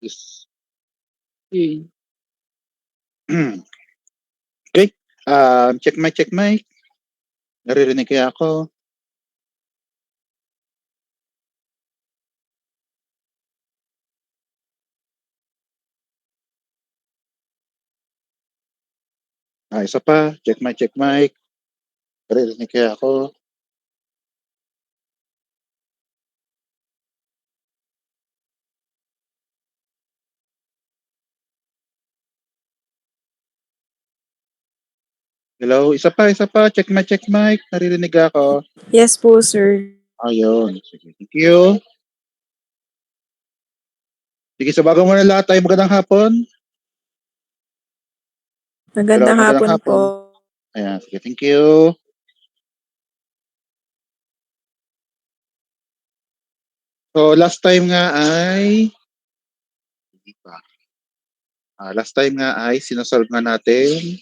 Is Okay, check mic. Naririnig kaya ako? Isa pa, check mic. Naririnig kaya ako? Hello, isa pa, check mic. Naririnig ako? Yes po, sir. Ayun, sige. Thank you. Sige, sa bago muna lahat tayo, magandang hapon. Hello, Magandang magandang hapon po. hapon. Ayan, sige, thank you. So, last time nga ay... Hindi pa. Last time nga ay sinasolve nga natin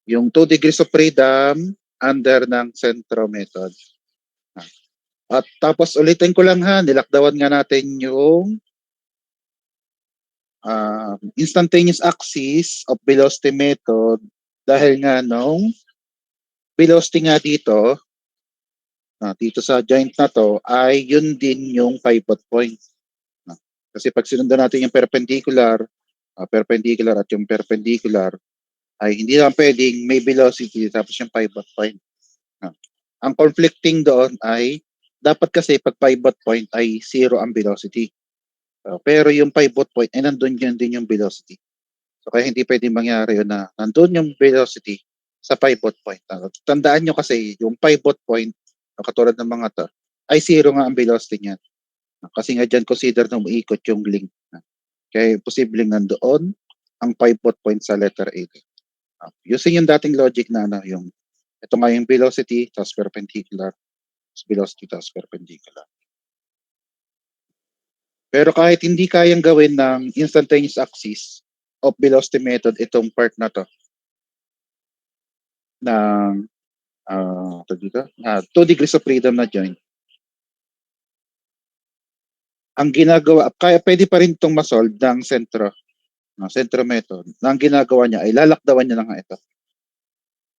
yung 2 degrees of freedom under ng centro method. At tapos ulitin ko lang ha, nilakdawan nga natin yung instantaneous axis of velocity method dahil nga nung velocity nga dito, dito sa joint na to, ay yun din yung pivot point. Kasi pag sinundan natin yung perpendicular at yung perpendicular, ay hindi naman pwedeng may velocity tapos yung pivot point. Ang conflicting doon ay dapat kasi pag pivot point ay zero ang velocity. Pero yung pivot point ay nandun yun din yung velocity. So kaya hindi pwedeng mangyari yun na nandun yung velocity sa pivot point. Tandaan nyo kasi yung pivot point, katulad ng mga to, ay zero nga ang velocity niyan. Kasi nga dyan consider na umiikot yung link. Kaya posibleng nandoon ang pivot point sa letter A. Using yung dating logic na yung ito nga yung velocity tapos perpendicular, velocity tapos perpendicular. Pero kahit hindi kayang gawin ng instantaneous axis of velocity method itong part na to ng 2 degrees of freedom na joint. Ang ginagawa, kaya pwede pa rin itong masolve ng sentro method. Ang ginagawa niya ay lalakdawan niya na nga ito.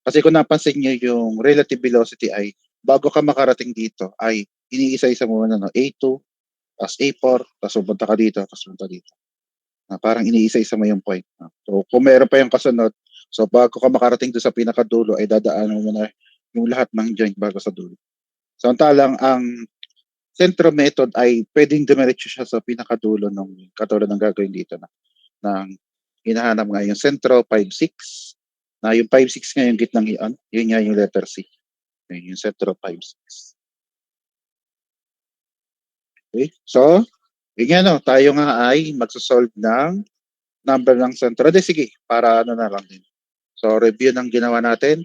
Kasi kung napansin niyo yung relative velocity ay bago ka makarating dito ay iniisa-isa mo na A2, tapos A4, tapos pupunta ka dito, tapos pupunta dito. Parang iniisa-isa mo yung point. So kung meron pa yung kasunod, so bago ka makarating doon sa pinakadulo ay dadaanan mo na yung lahat ng joint bago sa dulo. Samantalang ang sentro method ay pwedeng dumiretso siya sa pinakadulo ng katulad ng gagawin dito ng hinahanap nga yung sentro 5-6 na yung 5-6 nga yung gitnang iyon, yun nga yung letter C. Yun yung sentro 5-6. Okay? So, yun nga no, tayo nga ay magsosolve ng number ng sentro. Sige, para ano na lang din. So, review ng ginawa natin.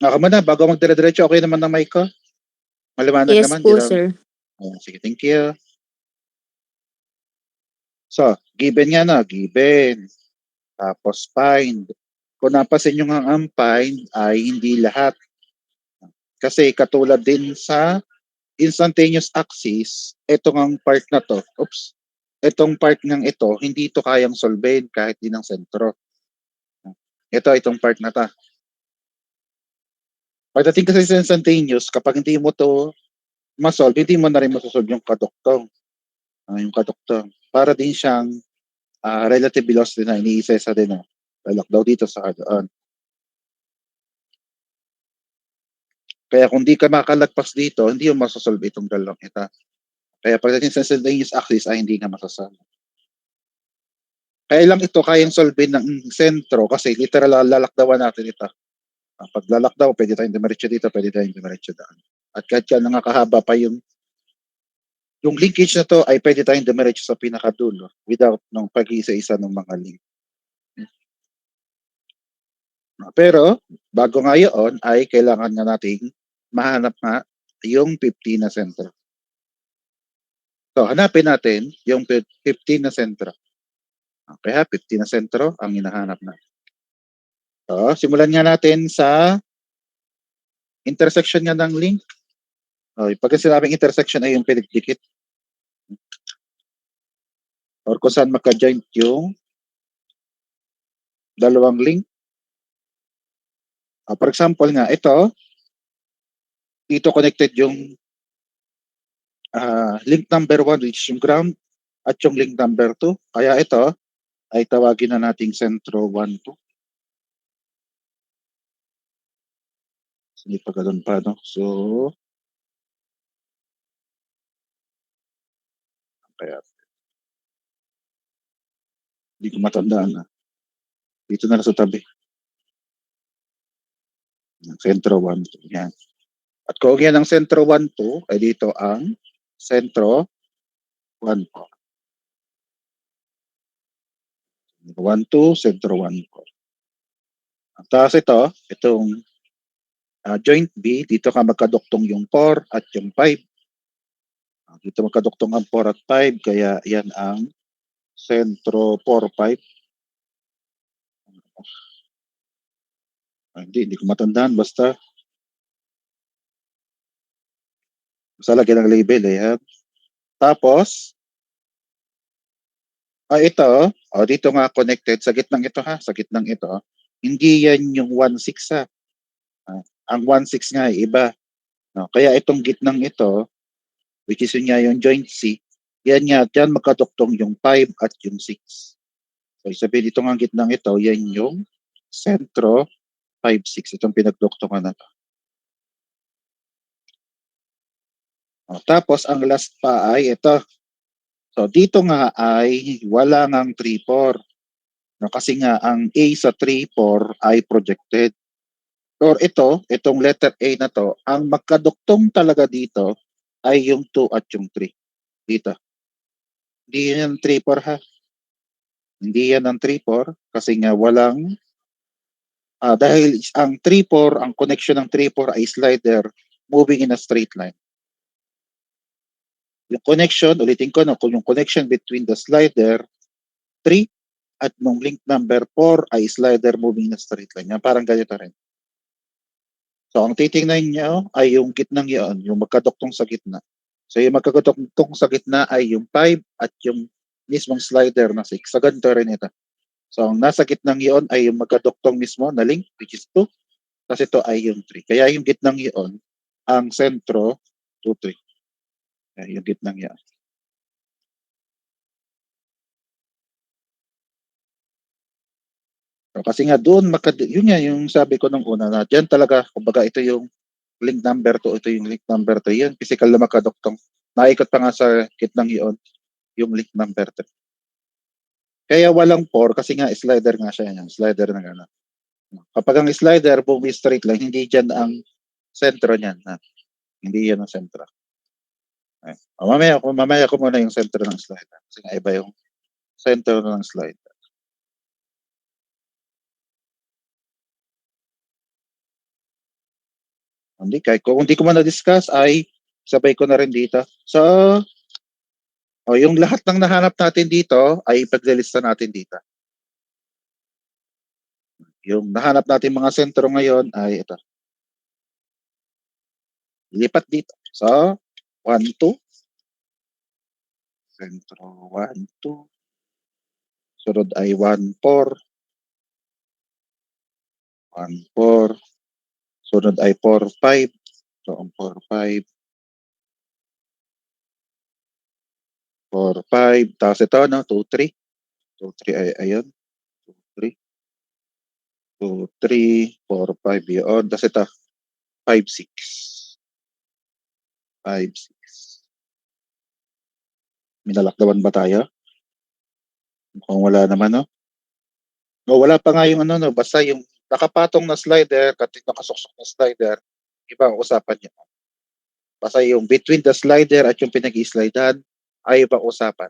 Muna, bago magdire-diretso, okay naman ng mic ko? Maliwanag Yes naman? po, sir. Sige, thank you. So, given nga na, given. Tapos find. Kung napasin nyo nga ang find ay hindi lahat. Kasi katulad din sa instantaneous axis, itong part na to, itong part ng ito, hindi ito kayang solvein kahit din ng sentro. Itong part na to. Pagdating kasi sa instantaneous, kapag hindi mo to masolve, hindi mo na rin masosolve yung kaduktong. Yung kaduktong. Para din siyang relative velocity na iniisa-isa din. Lalak daw dito sa doon. Kaya kung di ka makalagpas dito, hindi mo masosolve itong dalawang ito. Kaya pagdating sa instantaneous axis ay hindi nga masasolve. Kaya lang ito kayang solve ng sentro kasi literal lalakdawan natin ito. Pag lalakdaw, pwede tayong dumiretso dito, pwede tayong dumiretso daan. At kahit yan nakakahaba pa yung linkage na to ay pwede tayong dumiretso sa pinakadulo without nung pag-iisa-isa ng mga link. Pero, bago nga yun, ay kailangan nga nating mahanap nga yung 15 na sentro. So, hanapin natin yung 15 na sentro. Kaya 15 na sentro ang hinahanap natin. So, simulan nga natin sa intersection nga ng link. Pag sinabing intersection ay yung pinagdikit. or kung saan maka-joint yung dalawang link. For example nga, ito, dito connected yung link number 1 which is yung ground at yung link number 2. Kaya ito ay tawagin na nating sentro 1, 2. Hindi pa ganun pa, no? So, kaya, hindi ko matandaan na. Dito na lang sa tabi. Sentro 1, 2. Yan. At kung yan ang sentro 1, 2, ay dito ang sentro 1, 4. 1, 2, sentro 1, 4. Tapos itong joint B, dito ka magkaduktong yung 4 at yung 5. Dito magkaduktong ang 4 at 5, kaya yan ang sentro 4, 5. Hindi ko matandaan, basta lagyan ng label eh. Tapos, ito, dito nga connected, sa gitnang ito ha, sa gitnang ito, hindi yan yung 1-6 ha. Ang 1-6 nga ay iba. No? Kaya itong gitnang ito, which is yun nga yung joint C, yan nga, dyan magkaduktong yung 5 at yung 6. So, sabihin dito nga gitnang ito, yan yung sentro 5-6. Itong pinagduktungan na to. Tapos, ang last pa ay ito. So, dito nga ay wala ngang 3-4. No, kasi nga, ang A sa 3-4 ay projected. Or itong letter A na to, ang magkaduktong talaga dito ay yung 2 at yung 3. Dito. Hindi yan 3-4 ha. Hindi yan ang 3-4 kasi nga walang dahil ang 3-4, ang connection ng 3-4 ay slider moving in a straight line. Yung connection, ulitin ko no, kung yung connection between the slider 3 at nung link number 4 ay slider moving in a straight line. Yan, parang ganito rin. So, ang titingnan niyo ay yung gitnang yon, yung magkaduktong sa gitna. So, yung magkaduktong sa gitna ay yung 5 at yung mismong slider na 6. So, ganito rin ito. So, ang nasa gitnang yon ay yung magkaduktong mismo na link, which is 2. Kasi ito ay yung 3. Kaya yung gitnang yon, ang sentro, 2, 3. Kaya yung gitnang yon. So, kasi nga doon, yun nga yung sabi ko nung una na dyan talaga, kumbaga ito yung link number 2, ito yung link number 3. Yun, physical na magkaduktong. Naikot pa nga sa gitnang yon, yung link number 3. Kaya walang 4 kasi nga slider nga siya yan, slider na gano'n. Kapag ang slider, bumi straight line, hindi dyan ang sentro niyan. Hindi yan ang sentro. Mamaya ko muna yung sentro ng slider. Kasi nga iba yung sentro ng slider. Kung hindi ko man na-discuss, ay sabay ko na rin dito. So, yung lahat ng nahanap natin dito ay ipaglilista natin dito. Yung nahanap natin mga sentro ngayon ay ito. Lipat dito. So, 1, 2. Sentro 1, 2. Sunod ay 1, 4. 1, 4. Sunod ay 4, 5. So, ang 4, 5. 4, 5. Tapos ito, no? 2, 3. 2, 3 ay ayun. 2, 3. 2, 3. 4, 5 yun. Tapos ito, 5, 6. 5, 6. May nalakdawan ba tayo? Kung wala naman, no? No, wala pa nga yung ano, no? Basta yung nakapatong na slider, nakasuksok na slider, iba ang usapan niya. Basta yung between the slider at yung pinag-i-slidehan ay ibang usapan.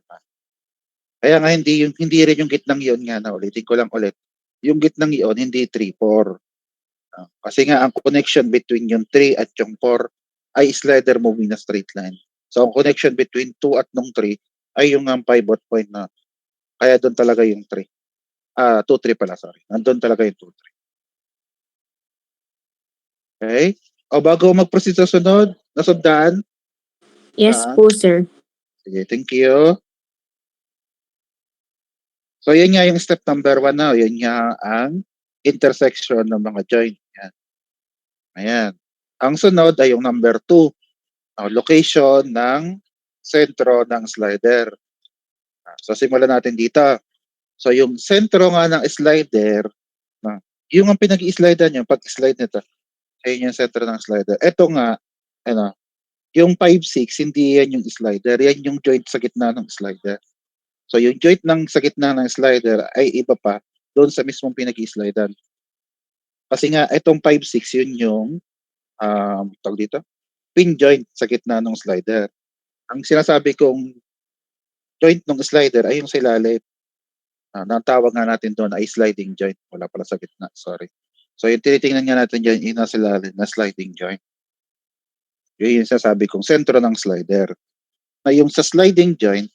Kaya nga hindi rin yung gitnang yon nga na ulitin ko lang ulit. Yung gitnang yon hindi 3, 4. Kasi nga ang connection between yung 3 at yung 4 ay slider moving na straight line. So ang connection between 2 at nung 3 ay yung pivot point na. Kaya doon talaga yung 3. 2, 3 pala, sorry. Nandun talaga yung 2, 3. Okay? O bago mag-proceed sa sunod, nasundaan? Yes po, sir. Sige, thank you. So, yun nga yung step number 1 na, yun nga ang intersection ng mga joint. Yan. Ayan. Ang sunod ay yung number 2, location ng sentro ng slider. So, simulan natin dito. So, yung sentro nga ng slider, yung ang pinag-i-slidean nyo, pag-slide nito, ayun yung sentro ng slider. Ito nga, ano, yung 5-6, hindi yan yung slider. Yan yung joint sa gitna ng slider. So, yung joint ng sa gitna ng slider ay iba pa doon sa mismong pinag-i-slidean. Kasi nga, itong 5-6, yun yung, tawag dito, pin joint sa gitna ng slider. Ang sinasabi kong joint ng slider ay yung sa ilalim. Ang tawag nga natin doon ay sliding joint. Wala pala sa gitna, sorry. So, yung tinitingnan nga natin dyan, yung nasa ilalim na sliding joint. Yun yung sinasabi kong sentro ng slider. Na yung sa sliding joint,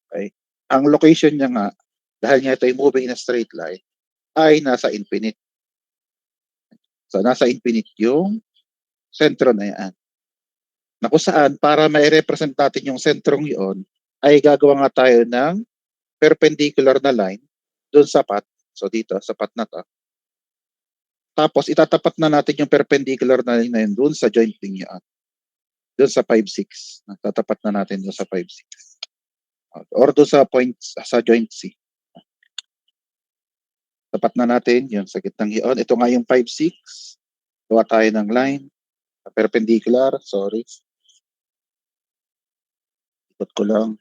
okay, ang location niya nga, dahil nga ito ay moving in a straight line, ay nasa infinite. So, nasa infinite yung sentro na yan. Na kung saan, para ma-represent natin yung sentrong yon, ay gagawa nga tayo ng perpendicular na line doon sa path. So, dito, sa path na to. Tapos, itatapat na natin yung perpendicular na line na yun doon sa joint din yan. Doon sa 5-6. Tatapat na natin doon sa 5-6. Or doon sa point, sa joint C. Tapat na natin yun sa gitnang yun. Ito nga yung 5-6. Gawa tayo ng line. Perpendicular. Sorry. Ikot ko lang.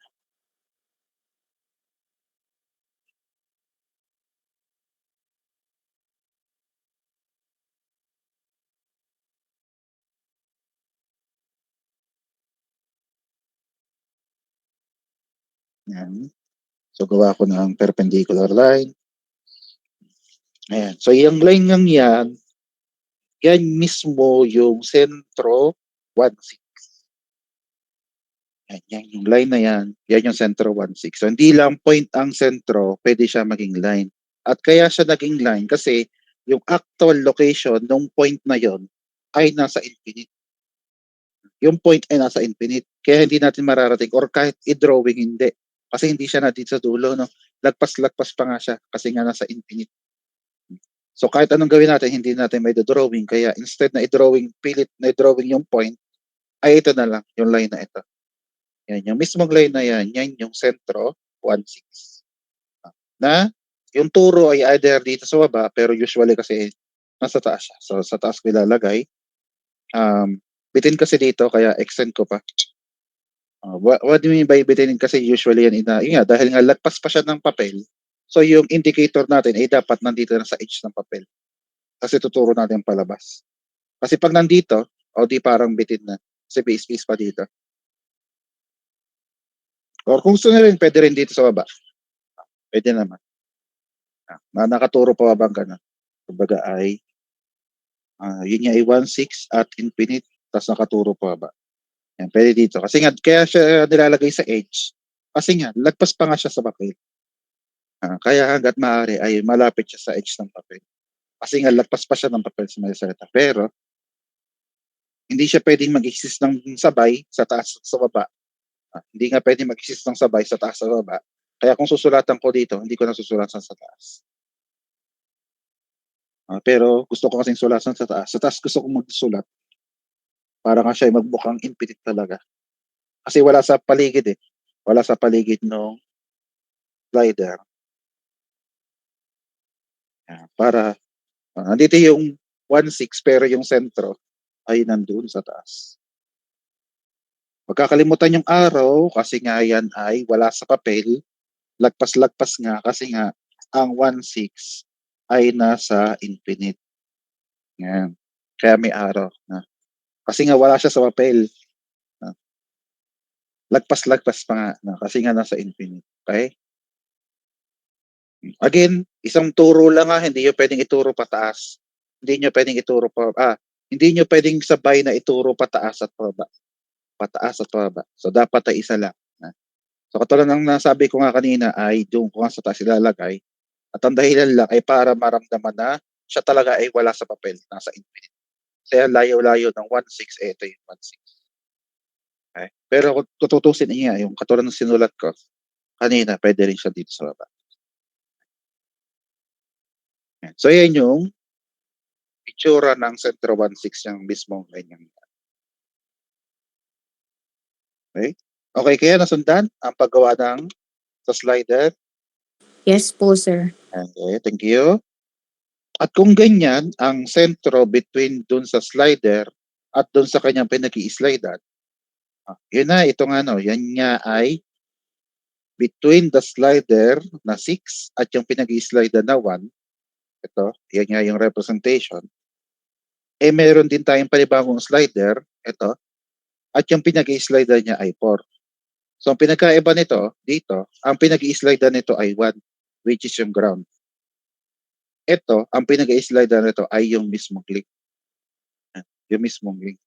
Yan. So, gawa ko ng perpendicular line. Ayan. So, yung line ng yan mismo yung sentro 1-6. Yan yung line na yan. Yan yung sentro 1-6. So, hindi lang point ang sentro, pwede siya maging line. At kaya siya naging line kasi yung actual location ng point na yon ay nasa infinite. Yung point ay nasa infinite. Kaya hindi natin mararating or kahit i-drawing hindi. Kasi hindi siya na dito sa dulo. No? Lagpas-lagpas pa nga siya kasi nga nasa infinite. So kahit anong gawin natin, hindi natin may drawing. Kaya instead na i-drawing, pilit na i-drawing yung point, ay ito na lang, yung line na ito. Yan, yung mismong line na yan yung sentro, 1-6. Na, yung turo ay either dito sa baba, pero usually kasi nasa taas siya. So sa taas ko ilalagay. Bitin kasi dito, kaya extend ko pa. What do you mean by bitinin? Kasi usually yan, yun nga, dahil nga lagpas pa siya ng papel, so yung indicator natin ay dapat nandito na sa edge ng papel. Kasi tuturo natin palabas. Kasi pag nandito, o di parang bitin na. Kasi may space pa dito. Or kung gusto na rin, pwede rin dito sa baba. Pwede naman. Nakaturo pa bang ganun? Kumbaga ay, yun nga ay 1-6 at infinite, tapos nakaturo pa ba? Yan, pwede dito. Kasi nga, kaya siya nilalagay sa edge. Kasi nga, lagpas pa nga siya sa papel. Kaya hanggat maaari ay malapit siya sa edge ng papel. Kasi nga, lagpas pa siya ng papel sa may salita. Pero, hindi siya pwedeng mag-exist ng sabay sa taas at sa baba. Hindi nga pwedeng mag-exist ng sabay sa taas at sa baba. Kaya kung susulatan ko dito, hindi ko na susulatan sa taas. Pero gusto ko kasing sulatan sa taas. Sa taas gusto ko magsulat para nga siya ay magmukhang infinite talaga. Kasi wala sa paligid eh. Wala sa paligid ng slider. Para, nandito yung 1-6 pero yung sentro ay nandun sa taas. Magkakalimutan yung arrow kasi nga yan ay wala sa papel. Lagpas-lagpas nga kasi nga ang 1-6 ay nasa infinite. Yan. Kaya may arrow na. Kasi nga wala siya sa papel. Lagpas-lagpas pa nga na kasi nga nasa infinite. Okay? Again, isang turo lang hindi nyo pwedeng ituro pataas. Hindi nyo pwedeng ituro hindi nyo pwedeng sabay na ituro pataas at pababa. Pataas at pababa. So, dapat ay isa lang. So, katulad ng nasabi ko nga kanina ay doon ko nga sa taas ilalagay. At ang dahilan lang ay para maramdaman na siya talaga ay wala sa papel, nasa infinite. Kaya layo-layo ng 1-6, ito yung 1-6. Okay? Pero kung tututusin niya, yung katulad ng sinulat ko, kanina pwede rin siya dito sa baba. Yan. So yan yung itsura ng Centro 16 yung mismong line niya. Okay? Okay kaya nasundan ang paggawa ng sa slider? Yes po, sir. Okay, thank you. At kung ganyan ang sentro between dun sa slider at dun sa kanyang pinag-i-slidean, yun na, itong ano, yan nga ay between the slider na 6 at yung pinag-i-slidean na 1, ito, yan nga yung representation, meron din tayong panibagong slider, ito, at yung pinag-i-slidean niya ay 4. So, ang pinagkaiba nito, dito, ang pinag-i-slidean nito ay 1, which is yung ground. Ito, ang pinag-i-slidean nito ay yung mismong link. Yung mismong link.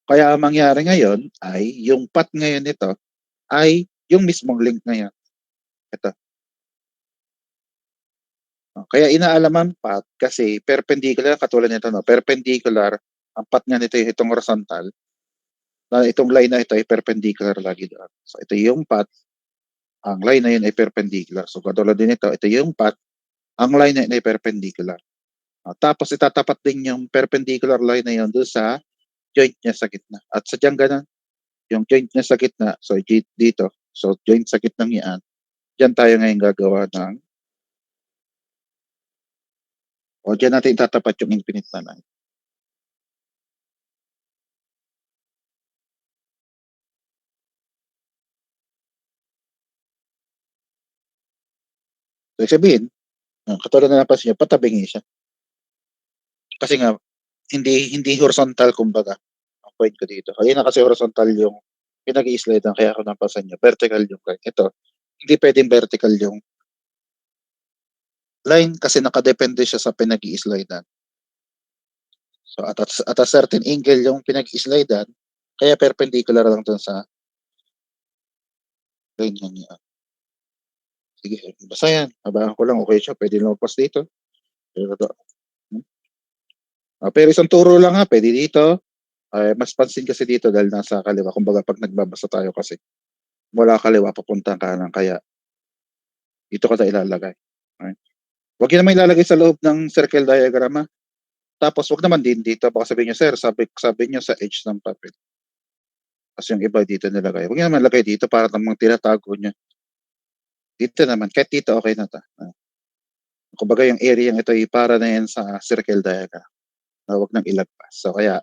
Kaya ang mangyari ngayon ay yung path ngayon nito ay yung mismong link ngayon. Ito. Kaya inaalaman path kasi perpendicular, katulad nito, no? Perpendicular, ang path nga nito yung itong horizontal, na itong line na ito ay perpendicular lagi doon. So ito yung path, ang line na yun ay perpendicular. So katulad din ito yung path, ang line na yun ay perpendicular. Tapos itatapat din yung perpendicular line na yun doon sa joint niya sa gitna. At sadyang ganun, yung joint niya sa gitna, so dito, so joint sa gitna ng yan, dyan tayo ngayon gagawa ng, o dyan natin tatapat yung infinite na line. So, sabihin, katulad na napansin nyo, patabingi siya. Kasi nga, hindi horizontal kumbaga ang point ko dito. Kaya na kasi horizontal yung pinag-i-slide kaya ako napansin nyo, vertical yung line. Ito, hindi pwedeng vertical yung line kasi nakadepende siya sa pinag-i-slide. So at a certain angle yung pinag-i-slide kaya perpendicular lang dun sa line niya. Sige, basta yan. Habaan ko lang, okay siya. Pwede lumagpas dito. Pero isang turo lang ha, pwede dito. Mas pansin kasi dito dahil nasa kaliwa. Kumbaga pag nagbabasa tayo kasi mula kaliwa papunta kanan. Kaya dito ka tayo ilalagay. Okay. Huwag yun naman ilalagay sa loob ng circle diagram ha. Tapos wag naman din dito. Baka sabihin nyo, sir, sabi nyo sa edge ng papel. Tapos yung iba dito nilagay. Huwag nyo naman lagay dito para namang tinatago nyo. Dito naman, kahit dito okay na ta. Kumbaga yung area ito ay para na yan sa circle diagram. Huwag nang ilagpas. So kaya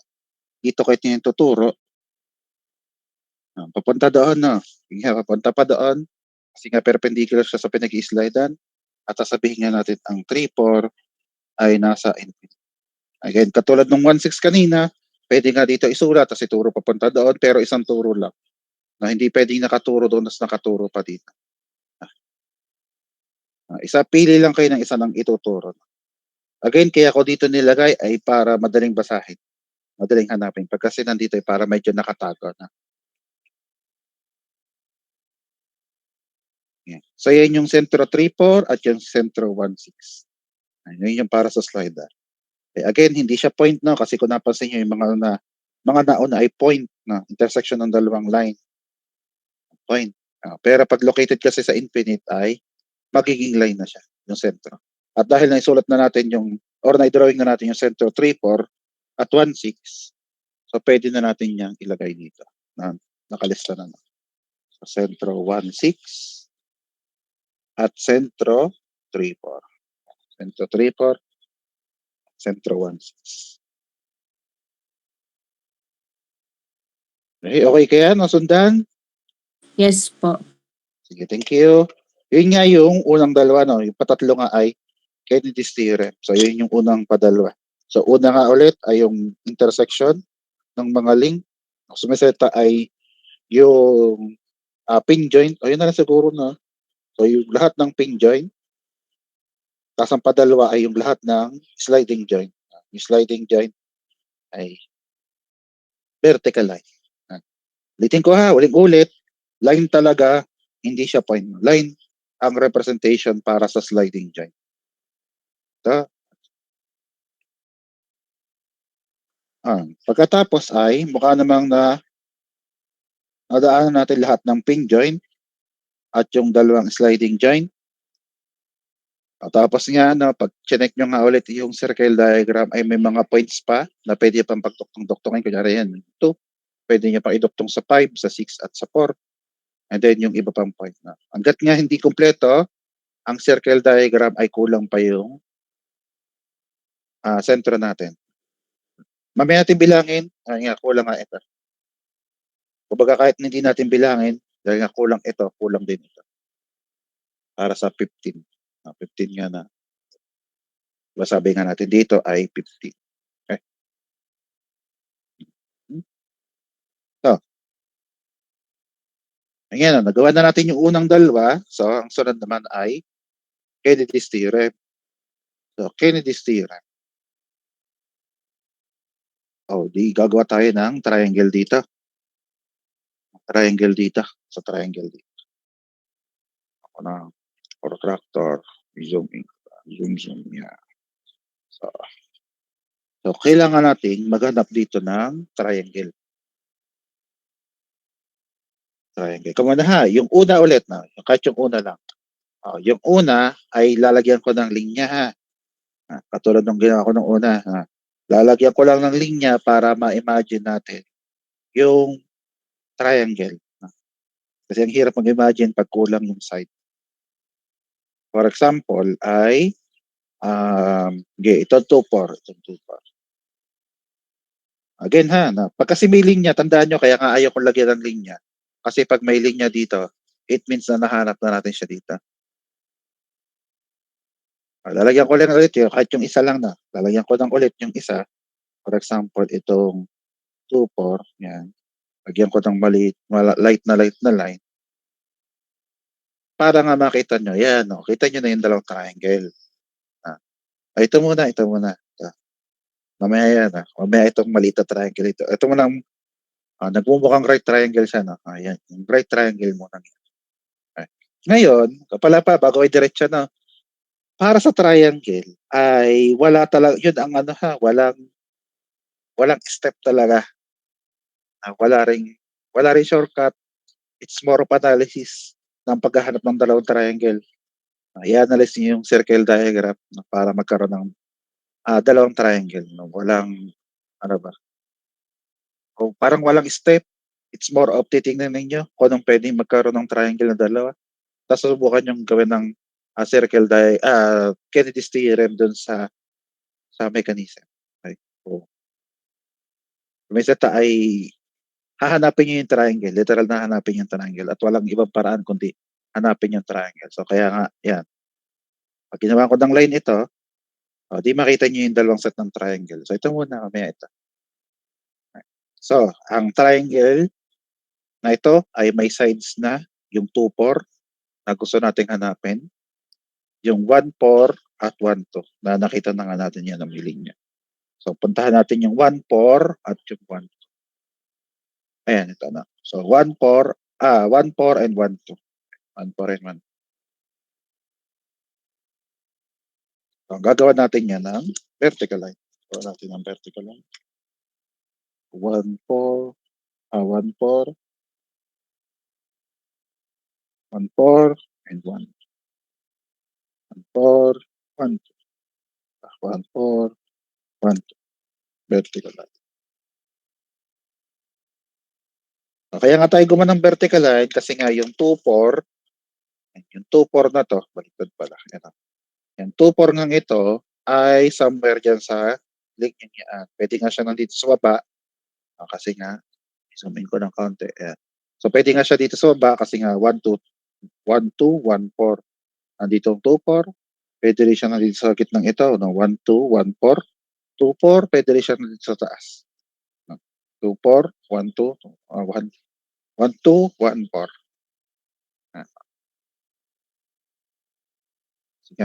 dito kahit nyo yung tuturo, papunta doon, no? Papunta pa doon. Kasi nga perpendicular siya sa pinag-i-slidean. At sasabihin nga natin ang 3-4 ay nasa infinite. Again, katulad ng 1-6 kanina, pwede nga dito isulat at ituro papunta doon pero isang turo lang. Na hindi pwedeng nakaturo doon at nakaturo pa dito. Isa, pili lang kayo ng isa ng ituturo. Again, kaya ko dito nilagay ay para madaling basahin. Madaling hanapin. Pag kasi nandito ay para medyo nakatago na. Yeah. So yan yung Centro 3-4 at yung Centro 1-6. Yun yung para sa slider. Again, hindi siya point no kasi kung napansin niyo yung mga nauna ay point na intersection ng dalawang line. Point. Pero pag located kasi sa infinite ay magiging line na siya, yung sentro. At dahil naisulat na natin yung or na-drawing na natin yung Centro 3-4 at 1-6, so pwede na natin yang ilagay dito. Nakalista na. So Centro 1-6 at Centro 3-4. Centro 3-4, Centro 1-6. Okay kaya? Nasundan? Yes po. Sige, thank you. Yun nga yung unang dalawa, no? Yung patatlo nga ay Kennedy's theorem. So, yun yung unang padalwa. So, una nga ulit ay yung intersection ng mga link. Sumiseta ay yung pin joint. O, yun na lang siguro na. So, yung lahat ng pin joint. Tapos ang padalwa ay yung lahat ng sliding joint. Yung sliding joint ay vertical line. Ulitin ko ha, ulit. Line talaga, hindi siya point. Line ang representation para sa sliding joint. Ito. Pagkatapos ay mukha namang nadaanan natin lahat ng pin joint at yung dalawang sliding joint. Tapos nga, pag chinek nyo nga ulit yung circle diagram ay may mga points pa na pwede pang pagduktong-duktongin. Kunyari yan, 2. Pwede nyo pang iduktong sa 5, sa 6 at sa 4. And then yung iba pang point na. Hanggat nga hindi kumpleto, ang circle diagram ay kulang pa yung sentro natin. Mamaya natin bilangin, nga kulang nga ito. Kumbaga kahit hindi natin bilangin, dahil nga kulang ito, kulang din ito. Para sa 15. 15 nga na. Diba sabi nga natin dito ay 15. Okay. So, ayan, nagawa na natin yung unang dalawa. So, ang sunod naman ay Kennedy's theorem. So, Kennedy's theorem. Di gagawa tayo ng triangle dito. Triangle dito. Sa triangle dito. Ako na, protractor, zoom in. Zoom, yeah. So, kailangan natin maghanap dito ng triangle. Triangle. Kumuna ha, yung una ulit na, kahit yung una lang. Yung una ay lalagyan ko ng linya ha. Katulad ng ginawa ko nung una. Lalagyan ko lang ng linya para ma-imagine natin yung triangle. Kasi ang hirap mag-imagine pag kulang yung side. For example, ay ito 2-4. Itong 2-4. Again ha, pagkasi may linya, tandaan nyo, kaya nga ayaw kong lagyan ng linya. Kasi pag may linya dito, it means na nahanap na natin siya dito. Lalagyan ko lang ulit yun, kahit yung isa lang na. Lalagyan ko lang ulit yung isa. For example, itong 2-4. Yan. Lagyan ko ng light na line. Para nga makita nyo. Yan. Kita nyo na yung dalawang triangle. Ito muna. Mamaya yan. Mamaya itong maliit na triangle ito. Ito muna nagmumukhang right triangle siya. Ayan. Yung right triangle muna. Ngayon, kapala pa, bago ay diretso na, para sa triangle, ay wala talaga, yun ang walang step talaga. Wala ring shortcut. It's more of analysis ng paghahanap ng dalawang triangle. I-analyze niyo yung circle diagram para magkaroon ng dalawang triangle. Walang, parang walang step. It's more of titingnan ninyo kung anong pwedeng magkaroon ng triangle na dalawa. Tapos subukan yung gawin ng Kennedy's theorem dun sa mechanism. Okay. So, ay hahanapin nyo yung triangle. Literal na hanapin yung triangle. At walang ibang paraan kundi hanapin yung triangle. So, kaya nga, yan. Pag ginawa ko ng line ito, di makita nyo yung dalawang set ng triangle. So, ito muna, mamaya ito. So, ang triangle na ito ay may sides na yung 2-4 na gusto nating hanapin. Yung 1-4 at 1-2 na nakita na nga natin yan ang miling niya. So, puntahan natin yung 1-4 at yung 1-2. Ayan, ito na. So, 1-4 and 1-2. 1-4 and 1-2. So, gagawa natin yan ng vertical line. Gagawa natin ng vertical line. 1-4, 1-4, 1-4, and 1. 1-4, 1-2. 1-4, 1-2. Vertical line. Kaya nga tayo gumawa ng vertical line kasi nga yung 2-4, yung 2-4 na to, baliktad pala. Yung 2-4 nga ito ay somewhere dyan sa linya niya. Pwede nga siya nandito sa baba kasi nga, zoom in ko ng konti. So, pwede nga siya dito sa baba kasi nga 1-2, 1-2, 1-4. Nandito ang 2-4. Pwede rin siya nandito sa gitnang ito. 1-2, 1-4. 2-4, pwede rin siya nandito sa taas. 2-4, 1-2, 1-2, 1-4.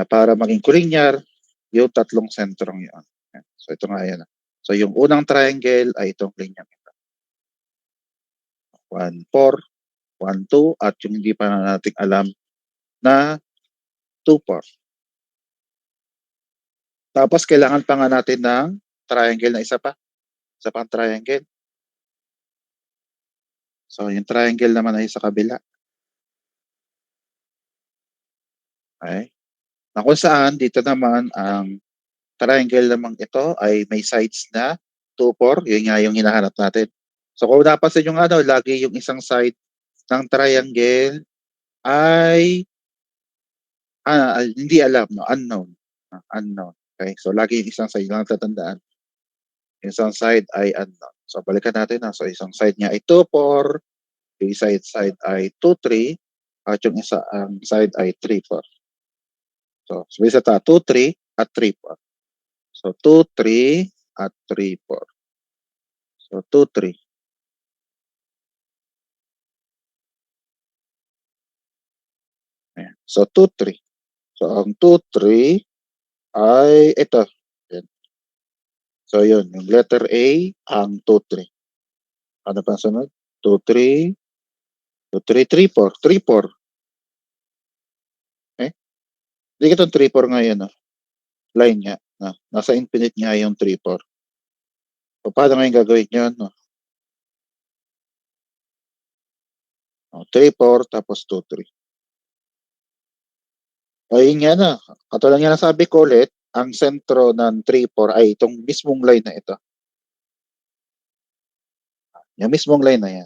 Para maging kulinyar, yung tatlong sentrong yun. So, ito nga yan. So, yung unang triangle ay itong linya ito. 1-4, 1-2, at yung hindi pa natin alam na 2-4. Tapos, kailangan pa nga natin ng triangle na isa pa. Isa pang triangle. So, yung triangle naman ay sa kabila. Okay? Na kung saan, dito naman, ang triangle namang ito ay may sides na 2, 4. Yun nga yung hinahanap natin. So, kung napansin yung ano, lagi yung isang side ng triangle ay hindi alam, no? Unknown. Unknown. Okay? So, lagi yung isang side lang tatandaan. Yung isang side ay unknown. So, balikan natin. So, isang side niya ay 2, 4. Yung side ay 2, 3. At yung isa ang side ay 3, 4. So, isa 2, 3 at 3, 4. So, 2, 3 at 3, 4. So, 2, 3. Ayan. So, 2, 3. So, ang 2, 3 ay ito. Ayan. So, yun. Yung letter A, ang 2, 3. Ano pa sunod? 2, 3, 2, 3, 3, 4. 3, 4. Eh? Hindi ka itong 3, 4 ngayon. Line nga. Nasa infinite nga yung 3, 4. So, paano ngayon gagawin yun? 3, 4, tapos 2, 3. Ayun nga na. Katulad nga nasabi ko ulit, ang sentro ng 3, 4 ay itong mismong line na ito. Yung mismong line na yan.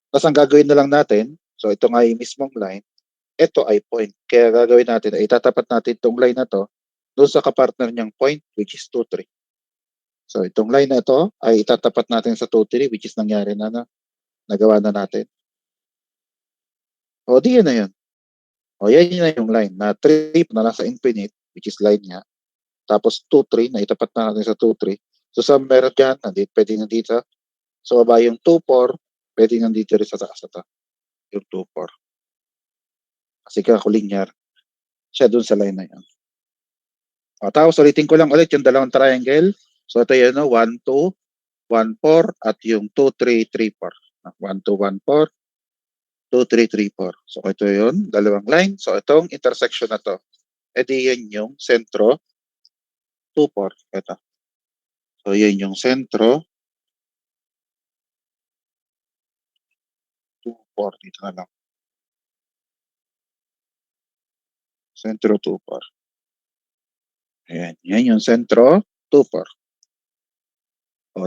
Tapos ang gagawin na lang natin, so ito nga yung mismong line, ito ay point. Kaya gagawin natin, ay itatapat natin itong line na to doon sa kapartner niyang point, which is 2, 3. So itong line na ito ay itatapat natin sa 2, 3, which is nangyari na, nagawa na natin. O di yun na yun. O yan yun na yung line na 3 na nasa infinite, which is line niya. Tapos 2, 3 na itapat na natin sa 2, 3. So sa meron dyan, pwede nandito. So baba yung 2, 4, pwede nandito rin sa taas na to. Yung 2, 4. Kasi kakulinyar siya dun sa line na yun. Tapos ulitin ko lang ulit yung dalawang triangle. So ito yun, 1, 2, 1, 4 at yung 2, 3, 3, 4. 1, 2, 1, 4, 2, 3, 3, 4. So ito yun, dalawang line. So itong intersection na to, edi yan yung sentro 2, 4. Ito. So yan yung sentro 2, 4. Dito na lang. Sentro 2, 4. Ayan. Yan yung sentro 2, 4.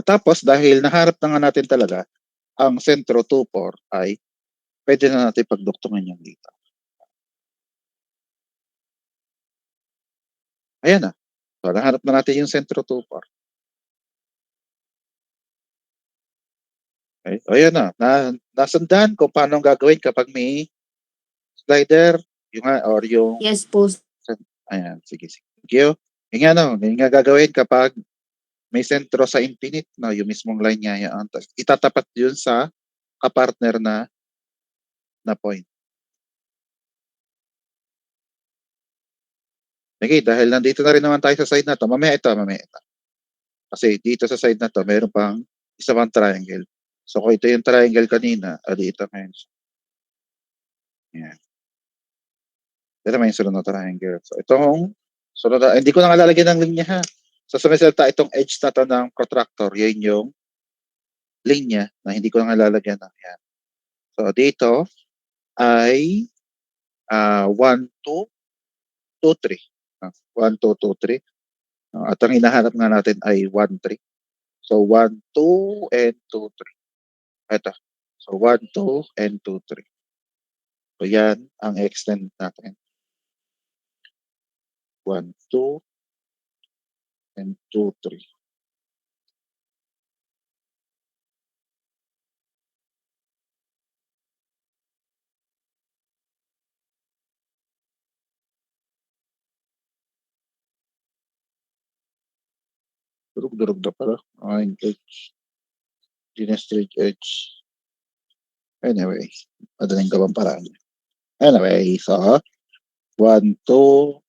Tapos dahil naharap na nga natin talaga ang sentro 2, 4 ay pwede na natin pagduktungan yung dito. Ayan na. So, nahanap na natin yung sentro 2, 4. Okay? Ayan na. Nasundan kung paano gagawin kapag may slider or yung... Yes po. Ayan. Sige. Thank you. Yung nga, yung nga gagawin kapag may sentro sa infinite, yung mismong line niya, yan. Itatapat yun sa kapartner na point. Okay, dahil nandito na rin naman tayo sa side na to, mamaya ito. Kasi dito sa side na to, mayroon pang isa pang triangle. So kung ito yung triangle kanina, dito ngayon. Yan. Ito naman yung sunod na triangle. So itong sunod na, hindi ko na lalagyan ng linya ha. So sumisalta itong edge na to ng protractor, yan yung linya na hindi ko na lalagyan ng yan. So dito ay 1, 2, 2, 3. 1, 2, 2, 3. At ang hinahanap nga natin ay 1, 3. So 1, 2, and 2, 3. Ito. So 1, 2, and 2, 3. So yan ang extend natin. 1, 2, and 2, 3. Durug-durug na pala. Edge. Straight edge. Anyway, madaling gawang paraan. Anyway, so 1, 2,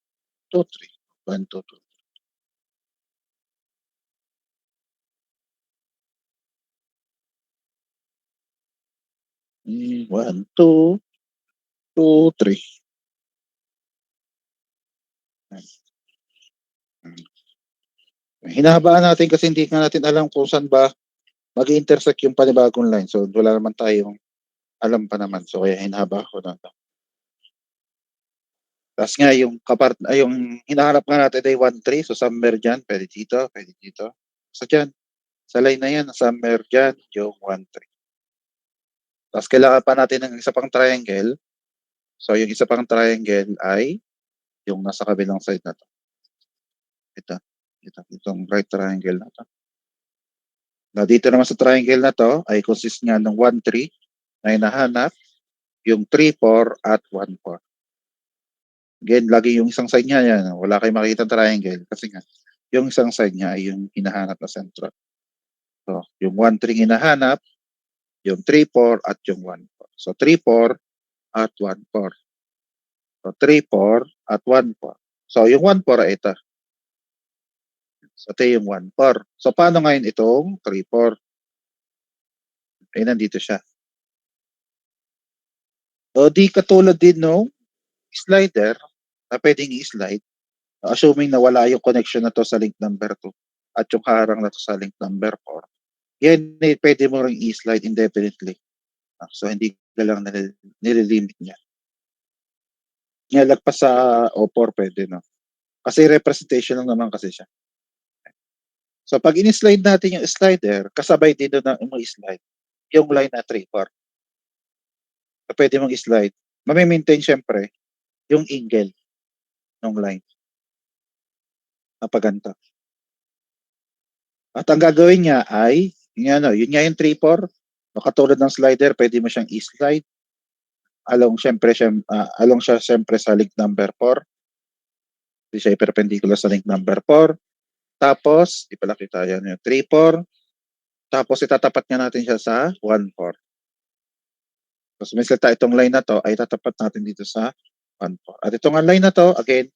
2, 3. 1, 2, 2. 1, 2, 2, 3. Hinahabaan natin kasi hindi nga natin alam kung saan ba mag-intersect yung panibagong line. So, wala naman tayong alam pa naman. So, kaya hinahaba ko na to. Tapos nga, yung hinahanap nga natin ay 1-3. So, somewhere dyan, pwede dito, pwede dito. So, dyan, sa line na yan, somewhere dyan, yung 1-3. Tapos, kailangan pa natin ng isa pang triangle. So, yung isa pang triangle ay yung nasa kabilang side na to. Itong right triangle na to. Na dito naman sa triangle na to ay consist nga ng 1-3 na hinahanap, yung 3-4 at 1-4. Again, lagi yung isang side niya yan. Wala kayong makikita triangle kasi nga yung isang side niya ay yung hinahanap na sentro. So, yung 1-3 hinahanap, yung 3-4 at yung 1-4. So, 3-4 at 1-4. So, 3-4 at 1-4. So, yung 1-4 ay ito. So, ito yung 1-4. So, paano ngayon itong 3-4? Ay, nandito siya. O, di katulad din nung slider na pwedeng i-slide, assuming na wala yung connection na to sa link number 2 at yung harang na to sa link number 4, yan pwede mo ring i-slide indefinitely. So, hindi ka lang nililimit niya. Nga lagpas sa O4 pwede, no? Kasi representation lang naman kasi siya. So, pag in-slide natin yung slider, kasabay din doon na i-slide yung line na 3-4. So, pwede mong i-slide. Mami-maintain syempre yung angle ng line. Napaganto. At ang gagawin niya ay, yun nga yung 3-4. No, katulad ng slider, pwede mo siyang i-slide. Along siya syempre sa link number 4. Hindi siya perpendicular sa link number 4. Tapos, ipalaki tayo yung 3-4. Tapos, itatapat nga natin siya sa 1-4. Tapos, may salita itong line na to, ay tatapat natin dito sa 1-4. At itong line na to, again,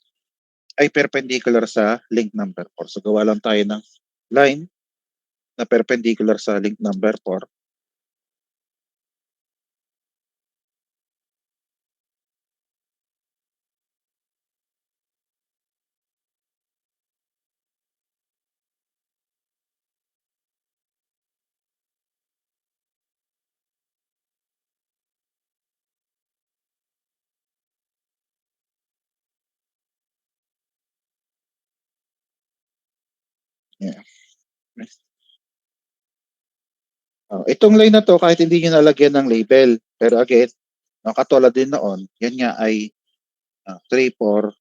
ay perpendicular sa link number 4. So, gawa lang tayo ng line na perpendicular sa link number 4. Yeah. Itong line na to, kahit hindi nyo nalagyan ng label, pero again, katulad din noon, yan nga ay 3-4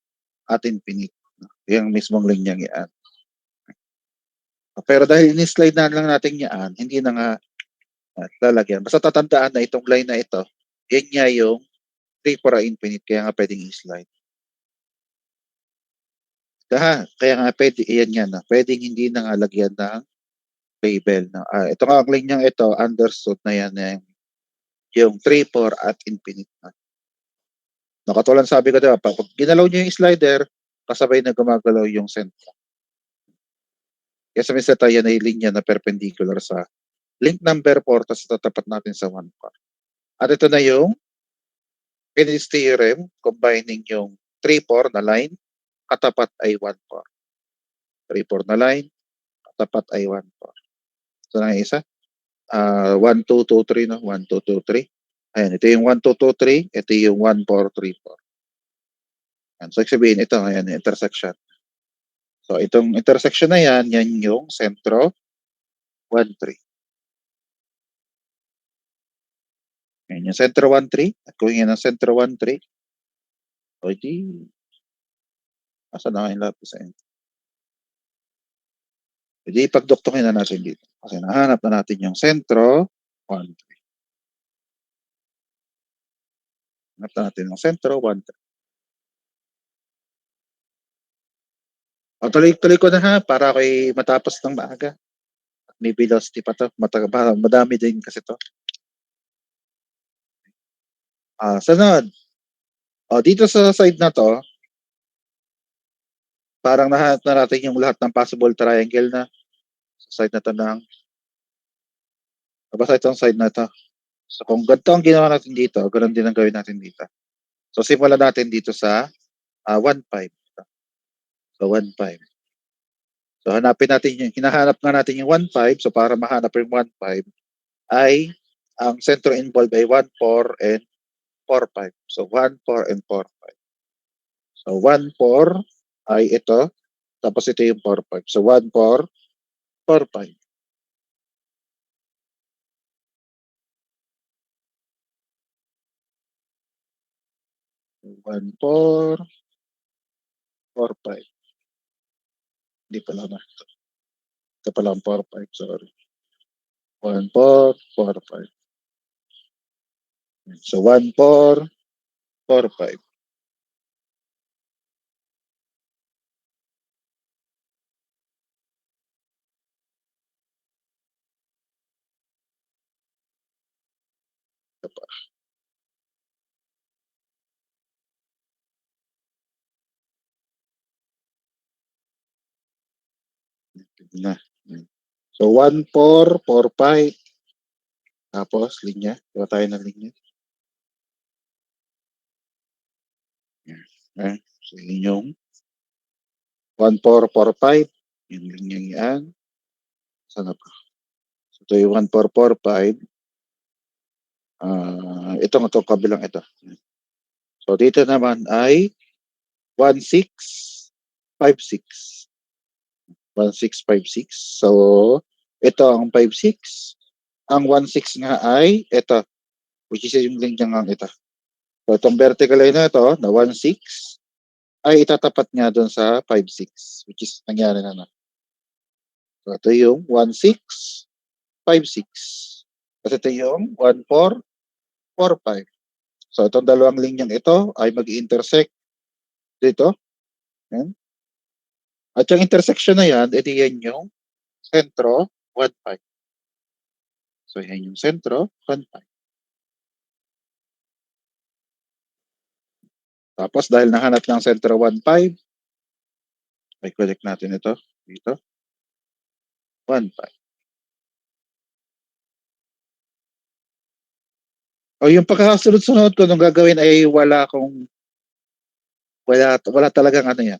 at infinite. Yung mismong linya yan. Pero dahil in-slide na lang natin yan, hindi na nga lalagyan. Basta tatandaan na itong line na ito, yan nga yung 3-4 at infinite, kaya nga pwedeng i-slide. Kaya nga pwede, yan nga na, pwedeng hindi na nga lagyan ng label. No? Ito nga ang linyang ito, understood na yan yung 3-4 at infinite na. No, katulad sabi ko, diba, pag ginalaw nyo yung slider, kasabay na gumagalaw yung sentro. Kaya sa minsan tayo na yung linya na perpendicular sa link number 4, tapos tatapat natin sa 1-4. At ito na yung Finney's theorem, combining yung 3-4 na line, katapat ay 1-4. 3-4 na line, katapat ay 1-4. So na isa. 1, 2, 2, 3, no? 1, 2, 2, 3. Ayan, ito yung 1, 2, 2, 3. Ito yung 1, 4, 3, 4. Ayan, so, sabihin, ito, ayan, intersection. So, itong intersection na yan yung sentro 1, 3. Ayan, yung sentro 1, 3. At kung yan ang sentro 1, 3, o di, asa na kayo lahat sa end? Hindi, pagduktukin na natin dito. Kasi nahanap na natin yung sentro 1, 3. Hanap na natin yung sentro 1, 3. O, tuloy-tuloy ko na ha, para ako'y matapos ng maaga. May velocity pa to. Madami din kasi to. Sunod. O, dito sa side na to, parang nahanap na natin yung lahat ng possible triangle na sa side na to ng basta itong side na to. So, kung ganito ang ginawa natin dito, ganoon din ang gawin natin dito. So, simulan natin dito sa 1, 5. So, 1, 5. So hanapin natin yung, hinahanap nga natin yung 1,5. So para mahanap yung 1,5 ay ang sentro involved ay 1,4 and 4,5. So 1,4 and 4,5. So 1,4 ay ito, tapos ito yung 4,5. So 1,4, 4,5. 1,4, 4,5. Hindi pala na. Ito pala ang 4,5. Sorry. 1,4, 4,5. So 1,4, 4,5. Ito pa. Ito na. So 1,4, 4,5. Tapos linya. Gawa tayo ng linya. Okay. So yun yung 1,4, 4,5. Yung linya yan. Sana pa. So ito yung 1,4, 4,5. Itong kabilang ito. So dito naman ay 1,6, 5,6. 1,656. So, ito ang 5,6. Ang 1,6 nga ay ito, which is yung link niya nga ito. So, itong vertical line na ito, na 1,6, ay itatapat nga doon sa 5,6, which is nangyari na. So, ito yung 1,6, 5,6. At ito yung 1,4, 4,5. So, itong dalawang linyang ito ay mag-intersect dito. Yan. At yung intersection na yan, edi yan yung sentro, 1,5. So, yan yung sentro, 1,5. Tapos, dahil nahanap ng sentro 1,5, ay connect natin ito dito. 1,5. O yung pagkakasunod-sunod ko nung gagawin ay wala talagang ano yan.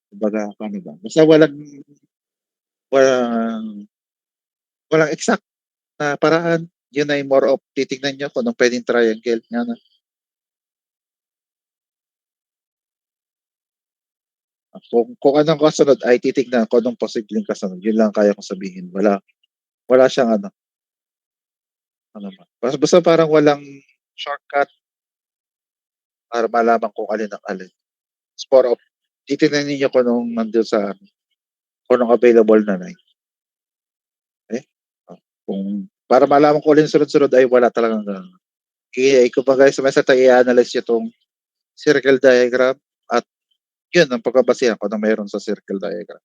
Kumbaga, paano ba? Basta walang, walang exact na paraan. Yun ay more of titignan nyo kung anong pwedeng triangle. Yan. Kung anong kasunod ay titignan ko anong posibleng kasunod. Yun lang kaya kong sabihin. Wala siyang ano ba. Basta parang walang shortcut para malaman kung alin ang alin. It's more of titignan ninyo kung anong nandun sa kung anong available na line. Eh? Kung para malaman ko alin sunod-sunod ay wala talagang kaya kumbaga sa mesa tayo i-analyze itong circle diagram at yun ang pagbabasehan ko na mayroon sa circle diagram.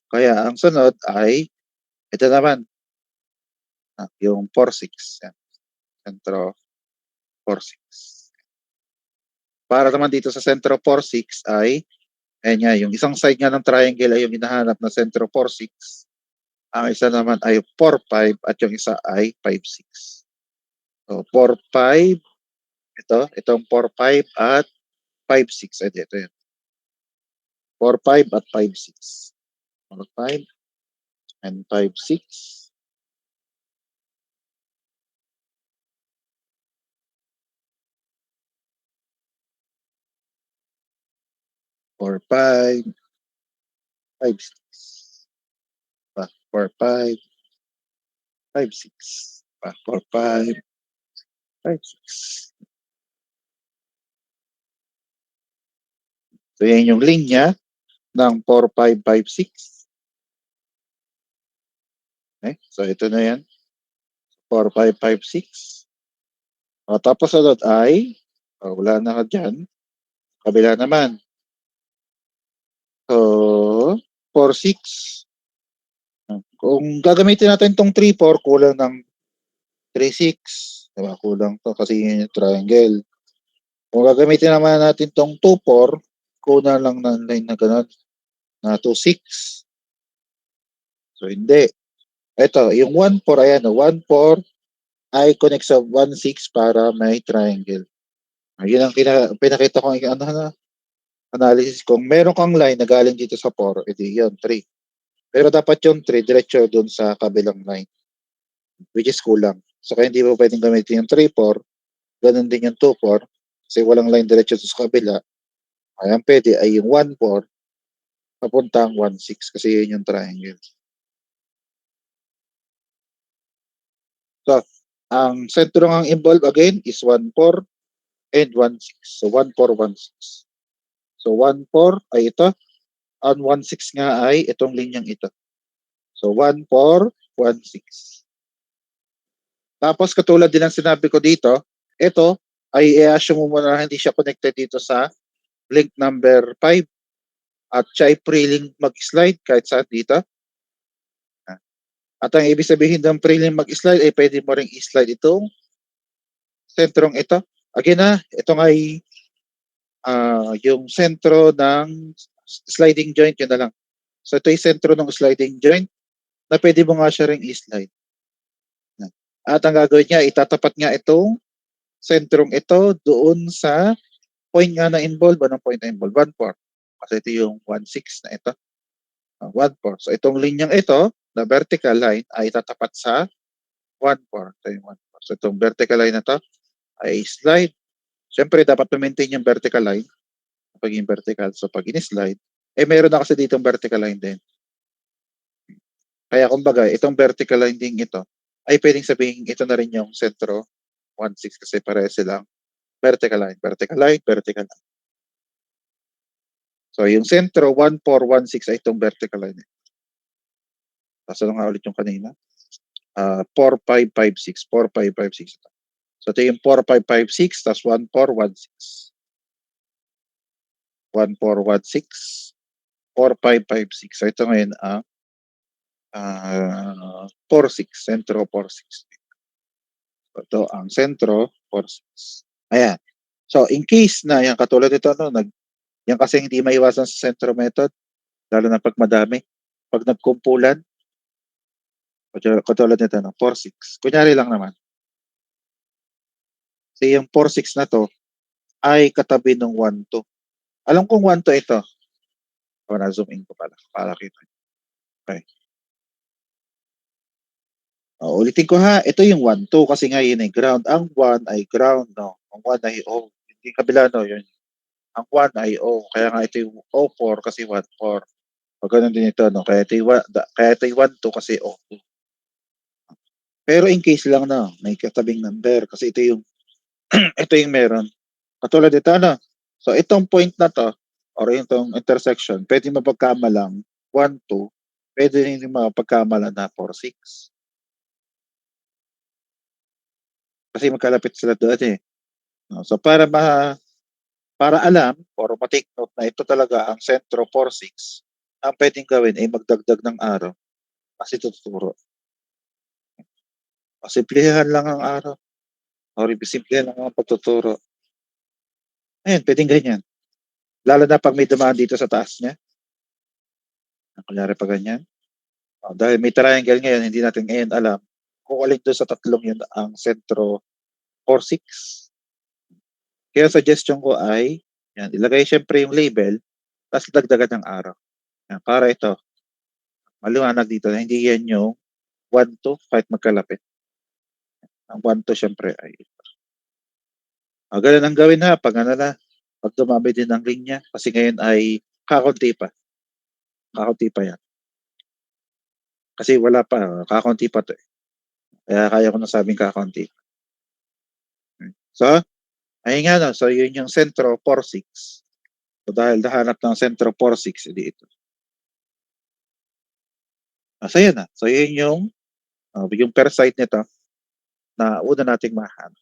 Kaya ang sunod ay ito naman yung 4,6. Yan. Sentro 4,6. Para naman dito sa sentro 4,6 ay ayan nga, yung isang side nga ng triangle ay yung hinahanap na sentro 4,6. Ang isa naman ay 4,5 at yung isa ay 5,6. So 4,5, itong 4,5 at 5,6. Ay, ito yan. 4,5 at 5,6. 4,5 and 5,6. 4,5, 5,6. 4,5, 5,6. 4,5, 5,6. So yan yung linya ng 4,5, 5,6. Okay? So ito na yan. 4,5, 5,6. Tapos sunod ay wala na ka dyan. Kabila naman. So, 4,6. Kung gagamitin natin itong 3,4, kulang ng 3,6. Diba? Kulang to kasi yun yung triangle. Kung gagamitin naman natin itong 2,4, kulang lang ng line na gano'n na 2,6. So, hindi. Ito, yung 1,4, ayan, 1,4 ay connect sa 1,6 para may triangle. Yun ang pinakita ko, ano na, analysis kung meron kang line na galing dito sa 4, edi yun, 3. Pero dapat yung 3 diretso dun sa kabilang line, which is kulang. So kaya hindi mo pwedeng gamitin yung 3, 4, ganun din yung 2, 4, kasi walang line diretso sa kabila. Kaya ang pwede ay yung 1, 4, papuntang 1, 6, kasi yun yung triangle. So, ang sentro ng involved again is 1, 4, and 1, 6. So, 1, 4, 1, 6. So, 1, 4 ay ito. Ang 1, 6 nga ay itong linyang ito. So, 1, 4, 1, 6. Tapos, katulad din ng sinabi ko dito, ito ay i-assume mo muna na hindi siya connected dito sa link number 5 at siya ay pre-link mag-slide kahit saan dito. At ang ibig sabihin ng pre-link mag-slide ay pwede mo ring i-slide itong sentrong ito. Again ito ay yung sentro ng sliding joint, yun na lang. So ito yung sentro ng sliding joint na pwede mo nga siya ring i-slide. At ang gagawin niya, itatapat nga itong sentrong ito doon sa point nga na involved. Anong point na involved? 1, 4. Kasi ito yung 1, 6 na ito. 1, 4. So itong linyang ito, na vertical line, ay itatapat sa 1, 4. Ito yung 1, 4. So itong vertical line na to ay slide. Siyempre, dapat ma-maintain yung vertical line kapag yung vertical. So pag in-slide, meron na kasi ditong vertical line din. Kaya kumbaga, itong vertical line din ito, ay pwedeng sabihin ito na rin yung sentro 1, 6 kasi pareho silang vertical line, vertical line, vertical line. So yung sentro 1, 4, 1, 6 ay itong vertical line. Tapos ano nga ulit yung kanina? 4, 5, 5, 6. 4, 5, 5, 6. So ito yung 4, 5, 5, 6, tapos 1, 4, 1, 6. 1, 4, 1, 6. 4, 5, 5, 6. So ito ngayon 4, 6. Sentro 4, 6. Ito ang sentro 4, 6. Ayan. So in case na yan katulad nito yan kasi hindi maiwasan sa sentro method lalo na pag madami. Pag nagkumpulan, katulad nito 4, 6. Kunyari lang naman. Kasi yung 4, 6 na to ay katabi ng 1, 2. Alam kong 1, 2 ito. Na-zoom in ko pala para kita. Okay. Ulitin ko ha, ito yung 1, 2 kasi nga yun ay ground. Ang 1 ay ground, no? Ang 1 ay O. Hindi kabila, no? Yun. Ang 1 ay O. Kaya nga ito yung O4 kasi 1, 4. O ganun din ito, no? Kaya ito yung 1, 2 kasi O2. Pero in case lang, no? May katabing number kasi ito yung ito yung meron. Katulad ito, ano? So, itong point na to, or itong intersection, pwede mapagkamalang 1, 2. Pwede rin mapagkamalang na 4, 6. Kasi magkalapit sila doon eh. No? So para alam or ma-take note na ito talaga ang sentro 4, 6, ang pwedeng gawin ay magdagdag ng araw kasi tuturo. Simplihan lang ang araw or simplihan lang ang pagtuturo. Ayun, pwedeng ganyan. Lalo na pag may dumaan dito sa taas niya. Kunyari pa ganyan. Dahil may triangle ngayon, hindi natin ngayon alam kung alin doon sa tatlong yun ang sentro 4, 6. Kaya suggestion ko ay, yan, ilagay syempre yung label, tapos dagdagan ng araw. Yan, para ito, maliwanag dito na hindi yan yung 1, 2 kahit magkalapit. Ang 1, 2 syempre ay ito. Ganun ang gawin na pag pag dumami din ang linya kasi ngayon ay kakunti pa. Kakunti pa yan. Kasi wala pa, kakunti pa to eh. Kaya kaya ko nasabing kakunti. So, ayun nga no, so yun yung sentro 4, 6. So dahil nahanap ng sentro 4, 6, edi ito. So yun na. So yun yung per side nito na una nating mahanap.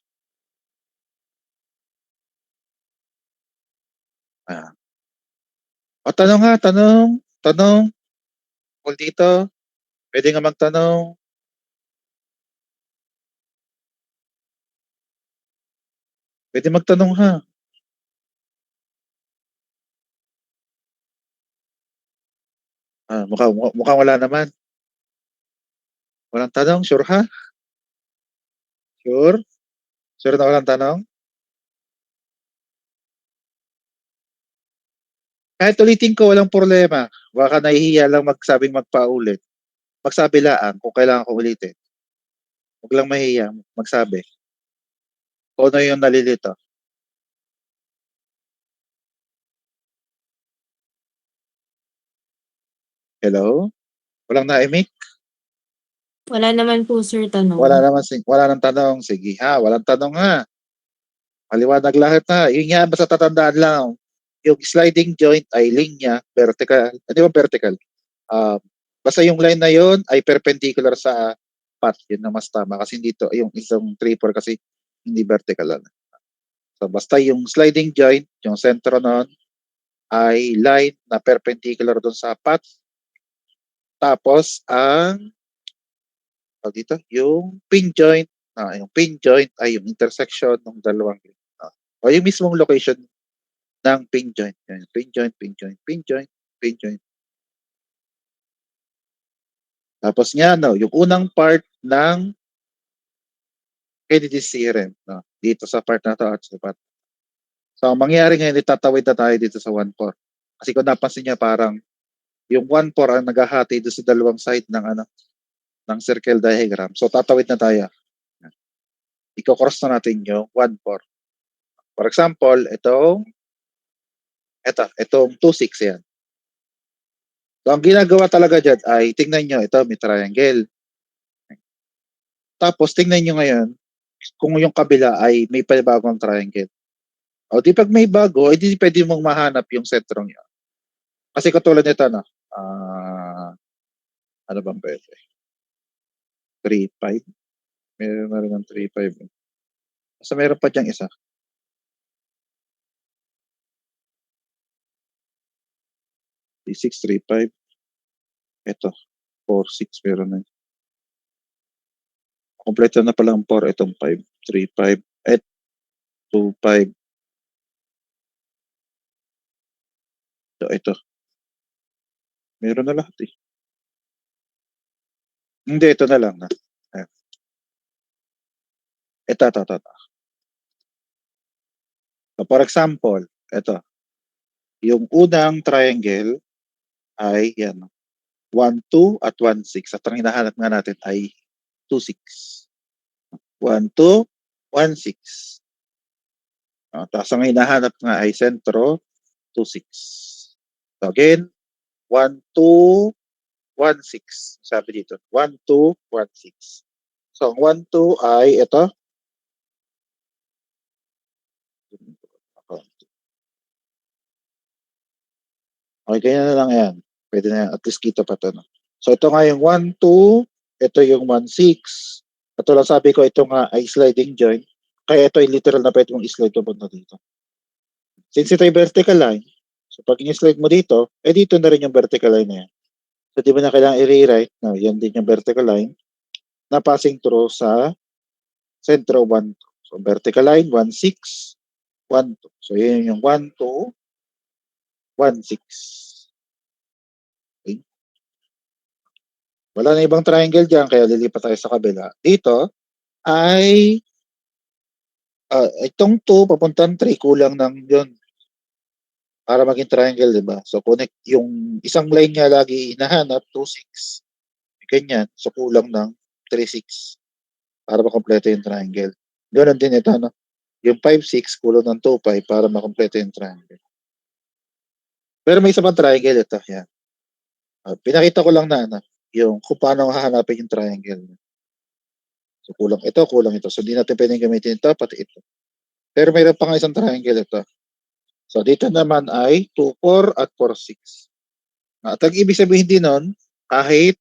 Tanong nga, tanong. Kung dito, pwede nga magtanong. Pwede magtanong ha. Mukhang wala naman. Walang tanong, sure ha? Sure? Sure na walang tanong? Kahit ulitin ko, walang problema. Baka nahihiya lang magsabing magpaulit. Magsabi lang kung kailangan ko ulitin. Huwag lang mahihiya, magsabi. Kung ano yung nalilito. Hello? Walang naimik? Wala naman po, sir, tanong. Wala nang tanong. Sige ha, walang tanong ha. Maliwanag lahat na. Yun nga, basta tatandaan lang. Yung sliding joint ay linya, vertical. Di ba vertical? Ah, basta yung line na yun ay perpendicular sa path. Yun na mas tama. Kasi dito, yung isang 3-4 kasi hindi vertical. So basta yung sliding joint, yung sentro nun, ay line na perpendicular dun sa path. Tapos, dito, yung pin joint, yung pin joint ay yung intersection ng dalawang o yung mismong location ng pin joint. Yan, pin joint, pin joint, pin joint, pin joint. Tapos nga, no, yung unang part ng Kennedy's theorem, no, dito sa part na to at sa part. So, ang mangyayari ngayon, itatawid na tayo dito sa 1-4. Kasi kung napansin niya, parang yung 1-4 ang naghahati doon sa dalawang side ng ng circle diagram. So, tatawid na tayo. Iko-cross na natin yung 1-4. For example, itong 2-6 yan. So, ang ginagawa talaga dyan ay, tingnan nyo, ito may triangle. Tapos, tingnan nyo ngayon, kung yung kabila ay may panibagong triangle. O di pag may bago, hindi pwede mong mahanap yung sentrong yun. Kasi katulad nito, no? Ano bang pwede? 3-5. Meron na rin ng 3-5. So, meron pa diyang isa. 3-6, 3-5. Ito, 4-6 meron na. Kompleto na pala ang 4, itong 5. 3-5, 2-5. Ito. Meron na lahat eh. Hindi, ito na lang. Ayan. Ito. So, for example, ito. Yung unang triangle ay yan. 1-2 at 1-6. At ang hinahanap nga natin ay 2-6. 1-2, 1-6. Tapos ang hinahanap nga ay sentro, 2-6. So again, 1-2, 1-6. Sabi dito, 1-2, 1-6. So ang 1-2 ay ito. Okay, kaya na lang yan. Pwede na yan. At least kita pa ito. No? So ito nga yung 1-2, ito yung 1-6. At lang sabi ko, ito nga ay sliding joint. Kaya ito ay literal na pwede mong slide papunta dito. Since ito ay vertical line, so pag in-slide mo dito, dito na rin yung vertical line na yan. So di ba na kailangan i-rewrite? No, yan din yung vertical line na passing through sa sentro 1-2. So vertical line, 1-6, 1-2. So yun yung 1-2, 1-6. Okay. Wala na ibang triangle dyan, kaya lilipat tayo sa kabila. Dito ay itong 2 papuntang 3, kulang ng yun para maging triangle, di ba? So connect yung isang line nga lagi hinahanap, 2-6. Ganyan. So kulang ng 3-6 para makompleto yung triangle. Ganoon din ito, no? Yung 5-6 kulang ng 2-5 para makompleto yung triangle. Pero may isa pang triangle ito. Yan. Pinakita ko lang na yung kung paano hahanapin yung triangle. So kulang ito. So di natin pwedeng gamitin ito, pati ito. Pero mayroon pa nga isang triangle ito. So dito naman ay 2-4 at 4-6. At ang ibig sabihin din nun, kahit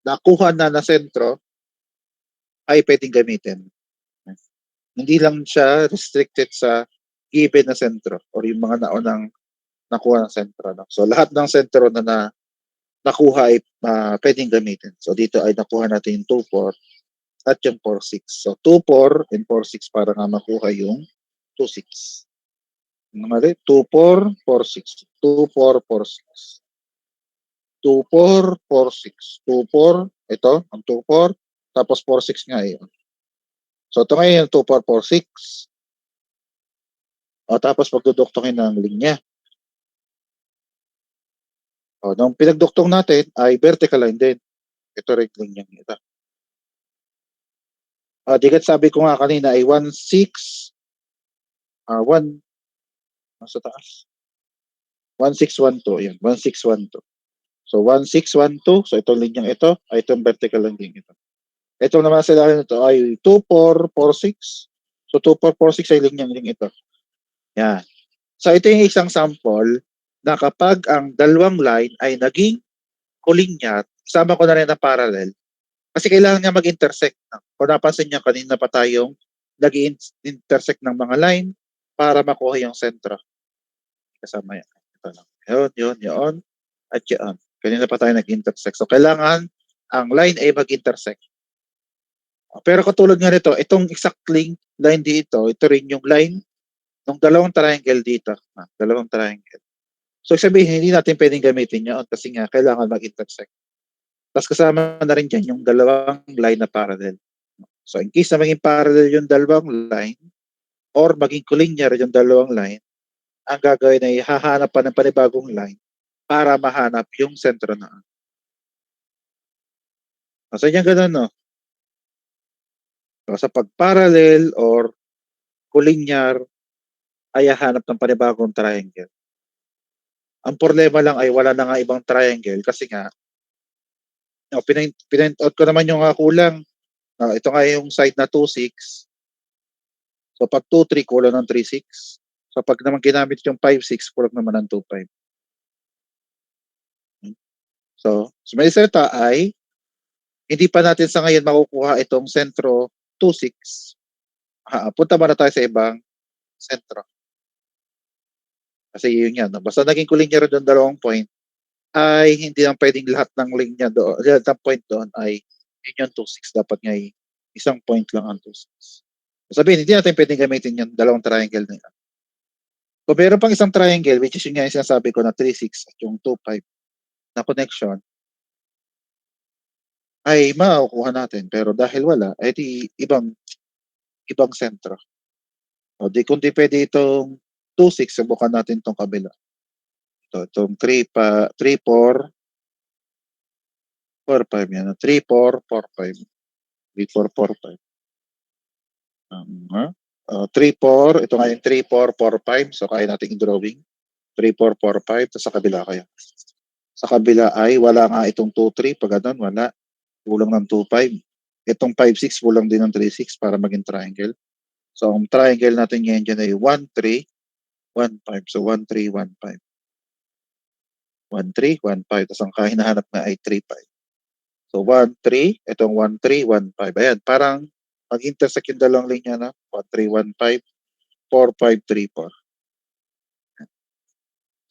nakuha na sentro, ay pwedeng gamitin. Hindi lang siya restricted sa given na sentro or yung mga naunang nakuha ng sentro. No? So lahat ng sentro na nakuha ay pwedeng gamitin. So dito ay nakuha natin yung 2-4 at yung 4-6. So 2-4 and 4-6 para nga makuha yung 2-6. Mali, 2-4, 4-6. 2-4, 4-6. 2-4, 4-6. 2-4, ito, ang 2-4, tapos 4-6 nga yun. So ito ngayon yung 2-4, 4-6. O tapos pagduduktongin ng linya. O nung pinagduktong natin ay vertical line din. Ito rin linya ito. Digat sabi ko nga kanina ay 1, 6, 1, nasa taas. 1612, yan, 1612. So 1612, so itong linyang ito ay itong vertical line din ito. Ito naman sa ilalim nito ay 2446. So 2446 ay linyang din ito. Yan. So ito yung isang sample na kapag ang dalawang line ay naging kulinyat, sama ko na rin ang parallel. Kasi kailangan niya mag-intersect. Kung napansin niyo, kanina pa tayong nag-intersect ng mga line para makuha yung sentro. Kasama yan. Ito lang. Yun. At yun. Kanina pa tayo nag-intersect. So, kailangan ang line ay mag-intersect. Pero katulad nga nito, itong exact line dito, ito rin yung line ng dalawang triangle dito. Dalawang triangle. So, sabihin, hindi natin pwedeng gamitin yun kasi nga, kailangan mag-intersect. Tapos kasama na rin dyan yung dalawang line na parallel. So, in case na maging parallel yung dalawang line or maging collinear yung dalawang line, ang gagawin ay hahanap pa ng panibagong line para mahanap yung sentro na. So, yan ganun, no? So, sa pag-parallel or collinear, ay hahanap ng panibagong triangle. Ang problema lang ay wala na nga ibang triangle kasi nga, pinint out ko naman yung kulang. Ito nga yung side na 2, 6. So, pag 2, 3, kulang ng 3, 6. So, pag naman ginamit yung 5, 6, kulang naman ng 2, 5. So, may salita ay hindi pa natin sa ngayon makukuha itong sentro 2, 6. Punta muna tayo sa ibang sentro. Kasi yun yan. Basta naging kulinya rin doon dalawang point, ay hindi lang pwedeng lahat ng linya doon, lahat ng point doon ay yun yung 2, 6. Dapat nga isang point lang ang 2, 6. Sabihin, hindi natin pwedeng gamitin yung dalawang triangle na yan. Kung meron pang isang triangle, which is yun nga yung sinasabi ko na 3, 6 at yung 2, 5 na connection, ay makukuha natin. Pero dahil wala, ay di ibang sentro. Kung di pwede itong 2, 6, subukan natin itong kabila. Itong 3, 4, 5 yan. 3, 4, 4, 5. 3, 4, 4, 5. 3, 4. Ito nga yung 3, 4, 4, 5. So, kaya natin i-drawing. 3, 4, 4, 5. Tapos sa kabila kaya. Sa kabila ay wala nga itong 2, 3. Pag ganun, wala. Kulang ng 2, 5. Itong 5, 6, kulang din ng 3, 6 para maging triangle. So, ang triangle natin ngayon dyan ay 1, 3, 1, 5. So, 1, 3, 1, 5. 1, 3, 1, 5. Tapos ang hinahanap nga ay 3, 5. So, 1, 3. Itong 1, 3, 1, 5. Ayan, parang mag-intersect yung dalawang linya na. 1, 3, 1, 5. 4, 5, 3, 4.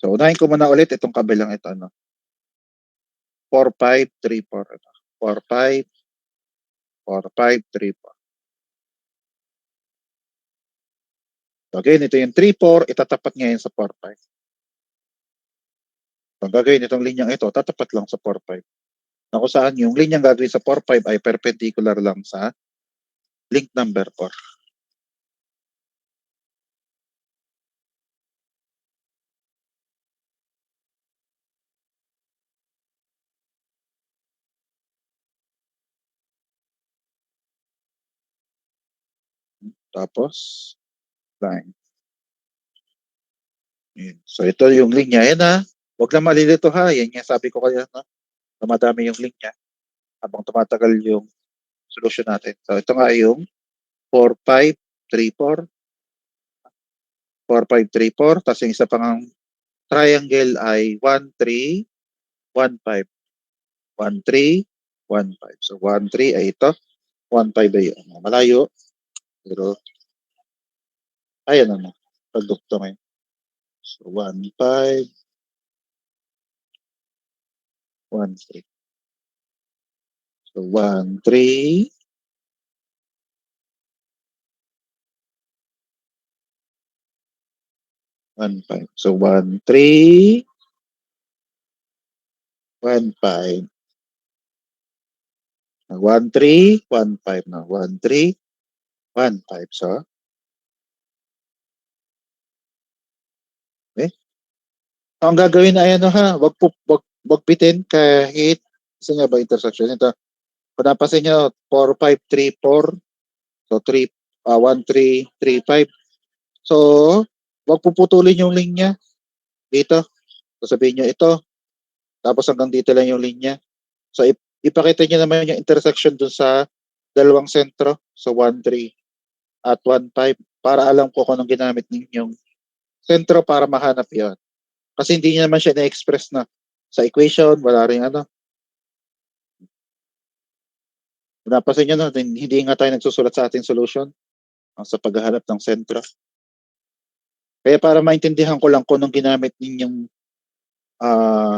So, unahin ko muna ulit itong kabilang ito. 4, 5, 3, 4. 4, 5, 4, 5, 3, 4. So, again, ito yung 3, 4. Itatapat ngayon sa 4, 5. So, gagawin itong linyang ito, tatapat lang sa 4, 5. Na kung saan yung linyang gagawin sa 4, 5 ay perpendicular lang sa link number 4. Tapos, line. So, ito yung linya. Yan ha. Huwag lang malilito ha. Yan nga sabi ko kaya na dumadami yung linya habang tumatagal yung solution natin. So, ito nga yung 4, 5, 3, 4. 4, 5, 3, 4. Tapos yung isa pang triangle ay 1, 3, 1, 5. 1, 3, 1, 5. So, 1, 3 ay ito. 1, 5 ay malayo. Pero, ayan na. Pagdukto ngayon. So, 1, 5, 1, 3. So, 1, 3, 1, 5. So, 1, 3, 1, 5. 1, 3, 1, 5 na. 1, 3, 1, 5. So, Ang gagawin ay ano ha, wag pitin kahit isa nga ba intersection ito. Kung napansin nyo, 4-5-3-4. So 1-3-3-5. So, wag puputulin yung linya dito. So sabihin nyo ito, tapos hanggang dito lang yung linya. So ipakita nyo naman yung intersection dun sa dalawang sentro. So 1-3 at 1-5 para alam ko kung anong ginamit ninyong sentro para mahanap yon. Kasi hindi niya naman siya na-express na sa equation, wala rin ano. Napansin nyo no, hindi nga tayo nagsusulat sa ating solution sa paghahanap ng sentro. Kaya para maintindihan ko lang kung anong ginamit ninyong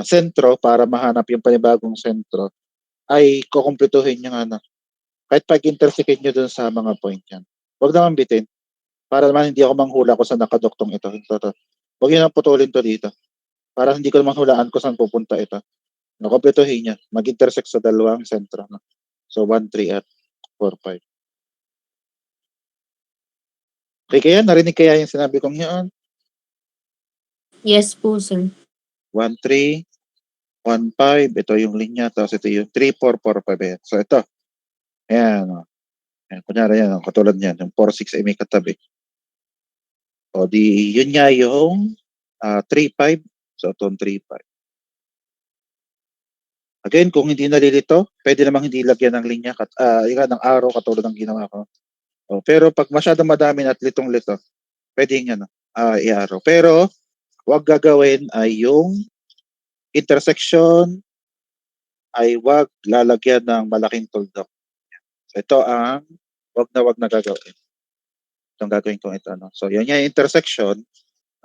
sentro para mahanap yung panibagong sentro, ay kukumpletuhin yung ano. Kahit pag-intersecate nyo dun sa mga point yan. Huwag naman bitin. Para naman hindi ako manghula kung saan nakadoktong ito. Huwag yun ang putulin to dito. Para hindi ko naman hulaan kung saan pupunta ito. Nakumpletuhin niya. Mag-intersect sa dalawang sentro. No? So 1-3 at 4-5. Okay kaya? Narinig kaya yung sinabi kong yun? Yes po, sir. 1-3, 1-5. Ito yung linya. Tapos ito yung 3-4-4-5. Ayan. So ito. Ayan. O. Ayan. Kunyari yan. Katulad niyan. Yung 4-6 ay may katabi. O di yun nga yung 3-5. So itong 3-5. Again, kung hindi nalilito, pwede namang hindi lagyan ng linya, ng arrow katulad ng ginawa ko. O, pero pag masyadong madami at litong-lito, pwede yung i-arrow. Pero, wag gagawin ay yung intersection ay wag lalagyan ng malaking tuldok. So, ito ang wag na gagawin. Itong gagawin kong ito. No? So, yan yung intersection.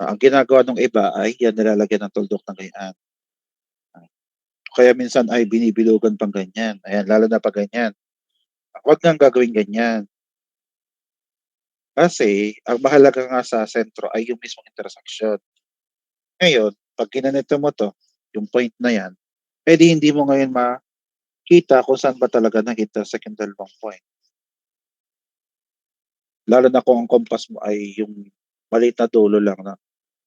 Ang ginagawa ng iba ay yan nilalagyan ng tuldok ng ganyan. Kaya minsan ay binibilugan pang ganyan. Ayan, lalo na pag ganyan. Huwag nang gagawin ganyan. Kasi, ang mahalaga nga sa sentro ay yung mismong intersection. Ngayon, pag ginanito mo to, yung point na yan, pwede hindi mo ngayon makita kung saan ba talaga nag-intersect yung dalawang point. Lalo na kung ang compass mo ay yung maliit na dulo lang na.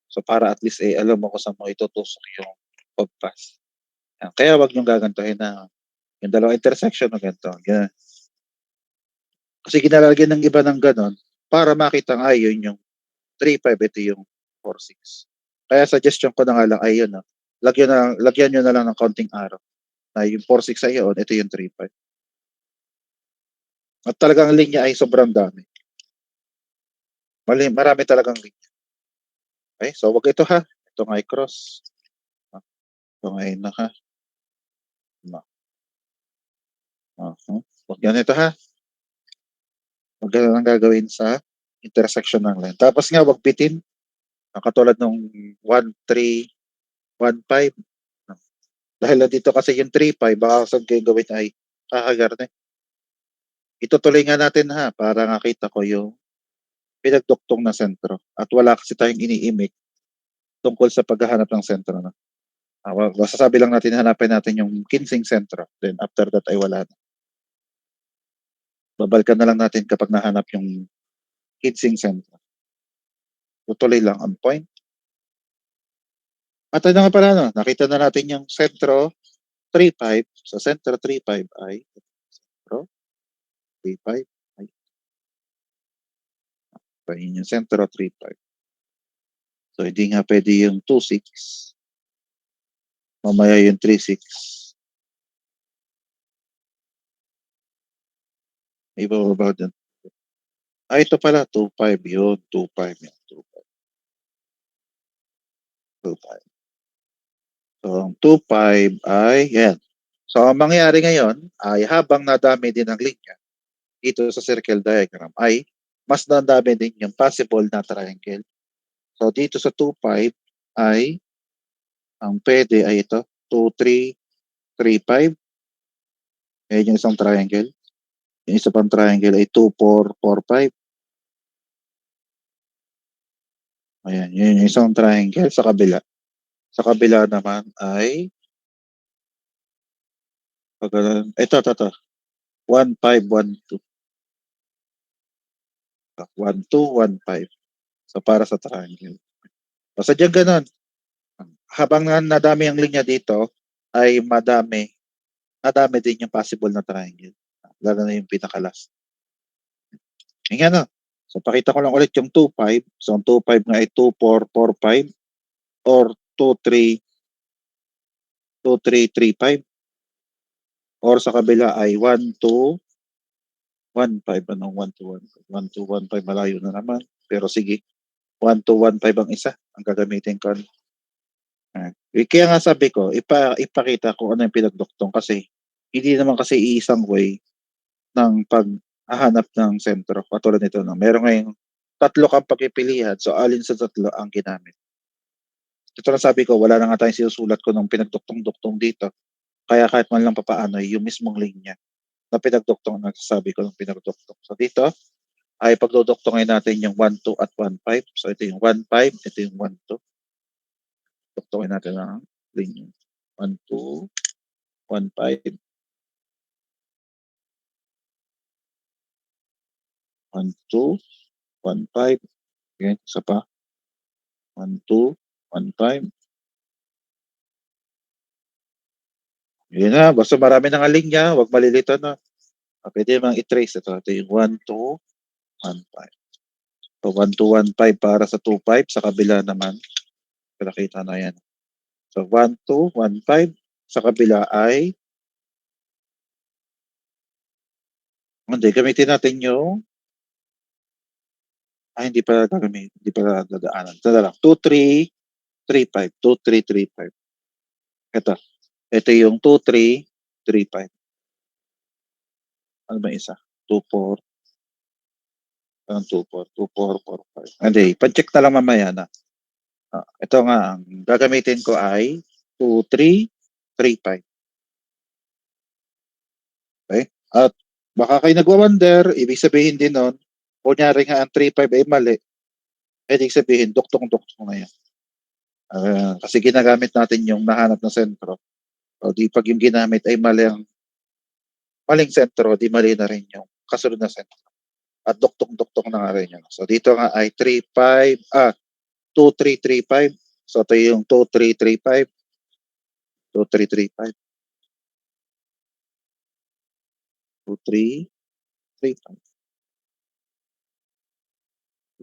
So para at least alam mo kung saan mo itutusok yung compass. Yan. Kaya wag niyong gagantuhin na yung dalawang intersection na ganito. Yan. Kasi ginalagyan ng iba ng ganon para makita nga yun yung 3-5, ito yung 4-6. Kaya suggestion ko na nga lang ay yun. No? Lagyan nyo na lang ng konting araw. Na yung 4-6 ay yun, ito yung 3-5. At talagang linya ay sobrang dami. Marami talagang linya. Okay, so wag ito ha. Ito nga ay cross. Ito nga ay na ha. No. Wag yan ito ha. Wag yan ang gagawin sa intersection ng line. Tapos nga wag bitin. Katulad nung 1-3, 1-5. Dahil dito kasi yung 3-5, baka saan kayo gawin ay kakagarne. Itutuloy nga natin ha para nakita ko yung pinagduktong na sentro. At wala kasi tayong iniimik tungkol sa paghahanap ng sentro. No? Masasabi lang natin, hanapin natin yung 15 sentro. Then after that ay wala na. Babalikan na lang natin kapag nahanap yung 15 sentro. Tutuloy lang on point. At ano nga pala, no? Nakita na natin yung sentro 3-5. Sa sentro 3-5 ay sentro 3-5 ay ito yung sentro 3-5. So hindi nga pwede yung 2-6. Mamaya yung 3-6. May bababa dyan. Ito pala, 2-5 yun. 2-5 yun. 2-5. So, ang 2-5 ay, yan. So, ang mangyayari ngayon ay habang nadami din ang linya dito sa circle diagram ay mas nadami din yung possible na triangle. So, dito sa 2-5 ay ang pwede ay ito, 2-3, 3-5. Ayan yung isang triangle. Yung isa pang triangle ay 2-4, 4-5. Ayan, yun yung isang triangle sa kabila. Sa kabila naman ay ito. 1-5, 1-2. 1-2, 1-5. So, para sa triangle. Basta dyan ganun. habang nadami ang linya dito, ay nadami din yung possible na triangle. Lalo na yung pinaka-last. Ayan na. So, pakita ko lang ulit yung 2-5. So, ang 2-5 nga ay 2-4-4-5 or 2-3, 2-3-3-5. Or sa kabila ay 1-2, 1-5. Anong 1-2-1-5? 1-2-1-5, malayo na naman. Pero sige, 1-2-1-5 ang isa. Ang gagamitin ko. Kaya nga sabi ko, ipakita ko ano yung pinagduktong kasi hindi naman kasi iisang way ng paghahanap ng sentro. Katulad nito, no? Meron ngayong tatlo kang pagpipilian. So, alin sa tatlo ang ginamit? Ito lang sabi ko, wala na nga tayong sinusulat ko ng pinagduktong-duktong dito. Kaya kahit man lang papaano, yung mismong linya na pinagduktong ang nagsasabi ko ng pinagduktong. So, dito ay pagduduktongin natin yung 1-2 at 1-5. So, ito yung 1-5, ito yung 1-2. Duktongin natin ang linya. 1-2, 1-5, 1-2, 1-5. Okay, isa pa. 1-2, 1-5. Yun na, basta marami ng linya, huwag malilito na. Pwede mang i-trace ito. Ito yung 1-2, 1-5. So, 1-2, 1-5 para sa 2-5. Sa kabila naman, nakita na yan. So, 1-2, 1-5. Sa kabila ay, hindi, gamitin natin yung, hindi pa gagamitin, hindi pa dadaanan. Ito na lang, 2-3, 3-5. 2-3, 3-5. Ito yung 2-3, 3-5. Ano ba isa? 2-4. Anong 2-4? 2-4, 4-5. Hindi, pa-check na lang mamaya na. Ito nga, ang gagamitin ko ay 2-3, 3-5. Okay? At baka kayo nagwa-wonder, ibig sabihin din nun, kunyari nga ang 3-5 ay mali, ibig sabihin, duktong-duktong na yan. Kasi ginagamit natin yung nahanap na sentro. O di pag yung ginamit ay maling sentro, di mali na rin yung kasunod na sentro. At duktong-duktong na nga rin yun. So dito nga ay 3-5, 2-3-3-5. So ito yung 2-3-3-5. 2-3-3-5. 2-3-3-5.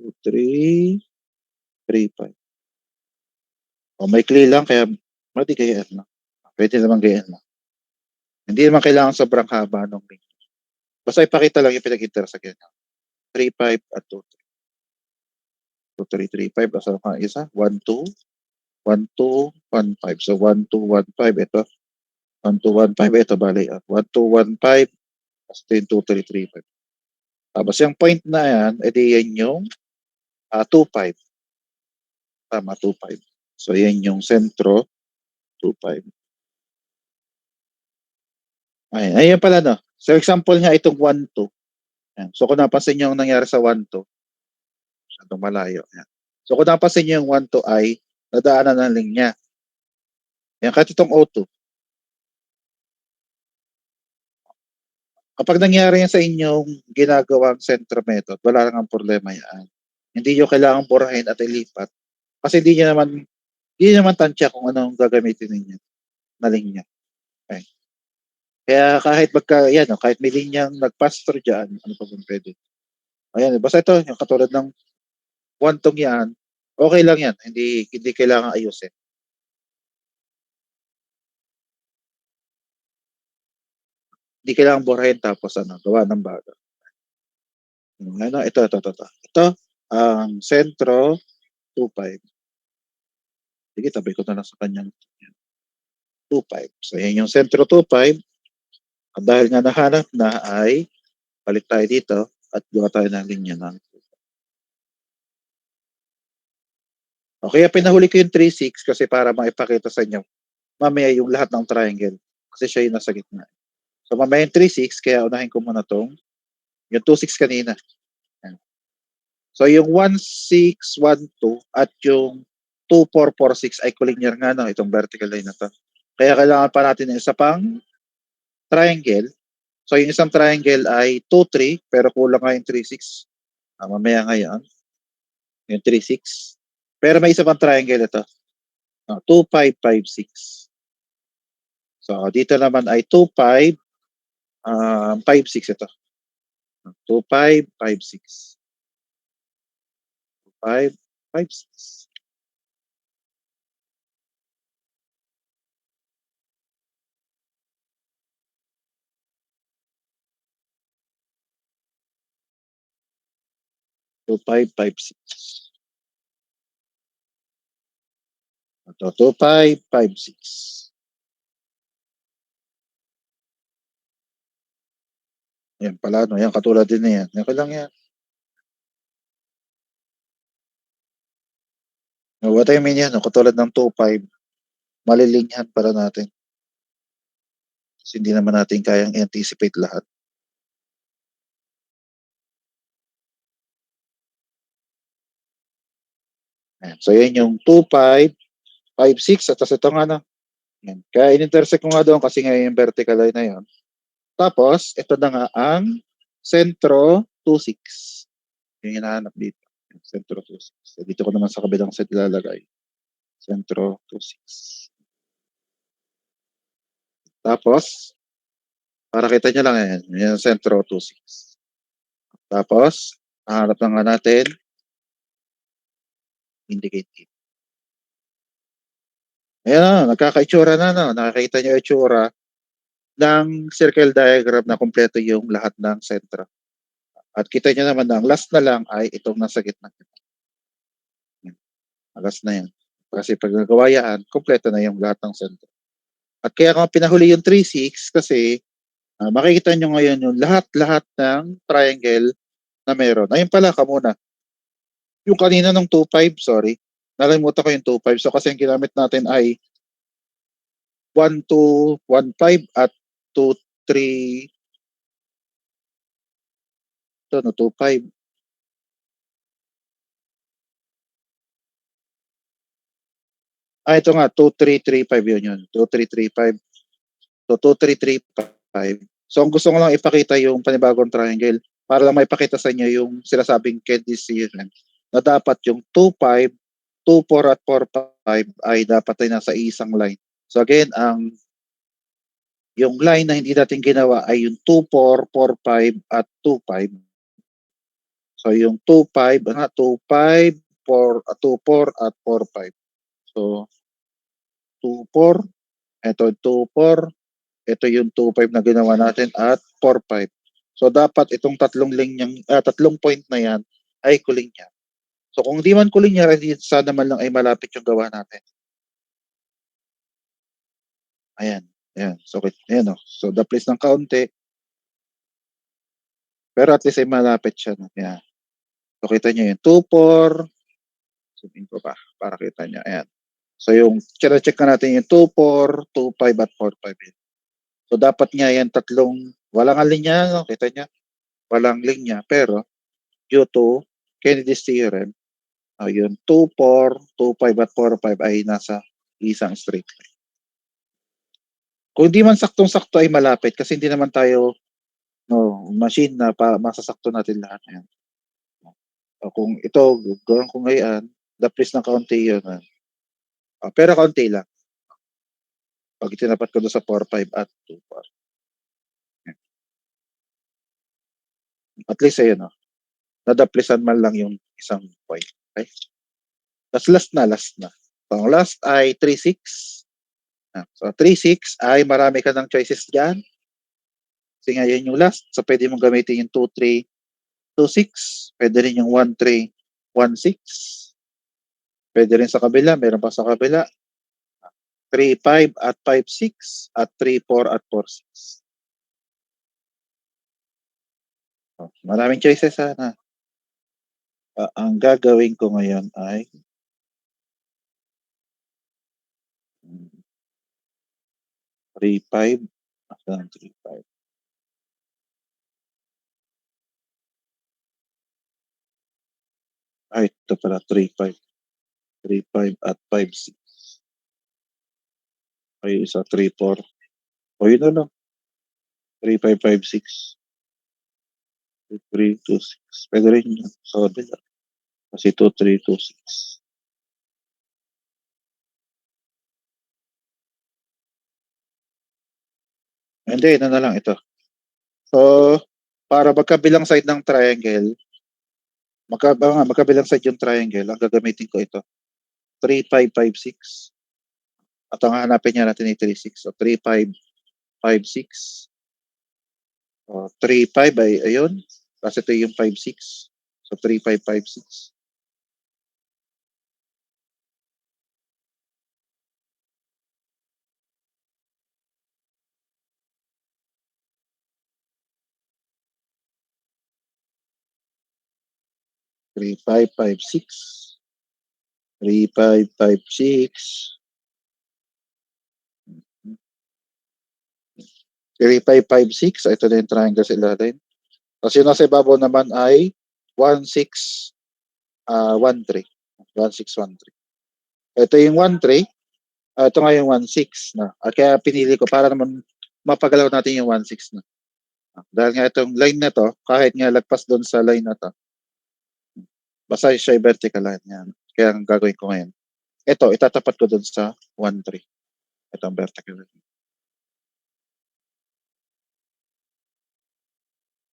2-3-3-5. O may clear lang, kaya pwede gayaan na. Pwede naman gayaan na. Hindi naman kailangan sobrang haba ng link. Basta ipakita lang yung pinag-intera sa ganyan. 3-5 at 2-3. 2-3-3-5. Basta mga isa. 1-2. 1-2, 1-5. So 1-2, 1-5. Ito. 1-2, 1-5. Ito bali. 1-2, 1-5. Basta yung 2-3-3-5. Tapos yung point na yan, edi yan yung 2-5. Tama, 2-5. So yan yung sentro. 2-5. Ayun pala, no? So example nga itong 1-2. Yan. So kung napansin nyo yung nangyari sa 1-2, masyadong malayo. Yan. So kung napansin nyo yung 1-2 ay nadaanan ng linya. Yan, kahit itong O2. Kapag nangyari yan sa inyong ginagawang sentro method, wala lang ang problema yan. Hindi nyo kailangan burahin at ilipat. Kasi hindi naman tansya kung anong gagamitin ninyo na linya. Okay. Kaya kahit may linyang nag-pass through dyan, ano pa bang pwede? Ayan, basta ito, yung katulad ng 1-2 yan, okay lang yan. Hindi kailangan ayusin. Hindi kailangan burahin tapos gawa ng bago. Ito. Ito, ang sentro, 2-5. Sige, tabi ko na lang sa kanyang 2-5. So, yan yung sentro 2-5. At dahil nga nahanap na ay balik tayo dito at gawa tayo ng linya ng 2-5. Okay, pinahuli ko yung 3-6 kasi para maipakita sa inyo mamaya yung lahat ng triangle kasi siya yung nasa gitna. So, mamaya yung 3-6, kaya unahin ko muna yung 2-6 kanina. Yan. So, yung 1-6, 1-2 at yung 2-4-4-6 ay kulinyar nga no, itong vertical line na to. Kaya kailangan pa natin ng isa pang triangle. So, yung isang triangle ay 2-3 pero kulang nga yung 3-6. Mamaya ngayon, yung 3-6. Pero may isa pang triangle ito. 2556. So, dito naman ay 2556 ito. 2556. 2556. 2556. Ito, 2556. Yan pala, no? Yan, katulad din na yan. Okay lang yan. What I mean yan, no? Katulad ng 25, malilinghan para natin. Kasi hindi naman natin kayang anticipate lahat. Ayan. So, yan yung 2556. At tapos ito nga na. Yan. Kaya in-intersect ko nga doon kasi nga yung vertical line na yun. Tapos, ito na nga ang sentro 26. Yung hinahanap dito. Yung sentro 26. So, dito ko naman sa kabilang set ilalagay. Sentro 26. Tapos, para kita nyo lang yan. Yung sentro 26. Tapos, hahanap lang nga natin. Indicate dito. Ayan na, nagkaka-itsura na. No? Nakakita nyo yung itsura ng circle diagram na kumpleto yung lahat ng sentro. At kita nyo naman na ang last na lang ay itong nasa gitna. Last na yan. Kasi pag nagawa yan, kumpleto na yung lahat ng sentro. At kaya kung pinahuli yung 3-6 kasi makikita nyo ngayon yung lahat-lahat ng triangle na meron. Ayun pala, kamuna. Yung kanina ng 2-5, sorry. Nalimutan ko yung 2-5. So kasi yung ginamit natin ay 1-2-1-5 at 2-3. Ito, no, 2-5. Ito nga, 2-3-3-5 yun. 2-3-3-5. So, 2-3-3-5. So, ang gusto ko lang ipakita yung panibagong triangle para lang maipakita sa inyo yung sinasabing candy serum na dapat yung 2-5, 2-4 at 4-5 ay dapat ay nasa isang line. So, again, yung line na hindi natin ginawa ay yung 2-4, 4-5 at 2-5. So, yung 2-5, 2-5, 2-4 at 4-5. So, 2-4, ito 2-4, ito yung 2-5 na ginawa natin at 4-5. So, dapat itong tatlong point na yan ay kulinya. So, kung di man kulinya, sana man lang ay malapit yung gawa natin. Ayan. Ayan. So, ayan o. So, the-place ng kaunti. Pero at least ay malapit siya. No? Ayan. So, kita nyo yung 2-4. Sabihin ko pa para kita nyo. Ayan. So, yung check na natin yung 2-4, 2-5 at 4-5. So, dapat nga yan walang linya. No? Kita nyo? Walang linya. Pero, due to Kennedy's theorem, yun, 2-4, 2-5 at 4-5 ay nasa isang straight line. Kung di man saktong-sakto ay malapit kasi hindi naman tayo machine na masasakto natin lahat. Yan. Kung ito, gawin ko ngayon, the-place ng kaunti yun. Pero kaunti lang. Pag tinapat ko doon sa 4-5 at 2-4. At least ayun, nadaplisan man lang yung isang point. Okay? Tapos last na. So, ang last ay 3-6. So, 3-6 ay marami ka ng choices dyan. Kasi nga yun yung last. So, pwede mong gamitin yung 2-3, 2-6. Pwede rin yung 1-3, 1-6. Pwede rin sa kabila. Meron pa sa kabila. 3-5 at 5-6 at 3-4 at 4-6. So, maraming choices sana. Ang gagawin ko ngayon ay 3-5. 3-5. Ito pala 3-5. 3-5 at 5-6. Ay, isa 3-4. O yun na lang. 3-5, 5-6. 2-3, 2-6. Pwede rin yun. So, kasi 2-3, 2-6. Hindi, ito na lang ito. So, para magkabilang side ng triangle, magkabilang side yung triangle, ang gagamitin ko ito. 3, 5, 5, 6. At ang hanapin niya natin ay 3, 6. So, 3, 5, 5, 6. So, 3, 5 ay ayun. Kasi ito yung 5, 6. So, 3, 5, 5, 6. 3, 5, 5, 6. 3, 5, 5, 6. 3, 5, 5, 6. Ito na yung triangle sa ilalim. Tapos yung nasa ibabaw naman ay 1, 6, 1, 3. 1, 6, 1, 3. Ito yung 1, 3. Ito nga yung 1, 6 na. Kaya pinili ko para naman mapagalaw natin yung 1, 6 na. Dahil nga itong line na to, kahit nga lagpas doon sa line na to, basta siya yung vertical line yan. Kaya ang gagawin ko ngayon, ito, itatapat ko doon sa 1, 3. Ito ang vertical line.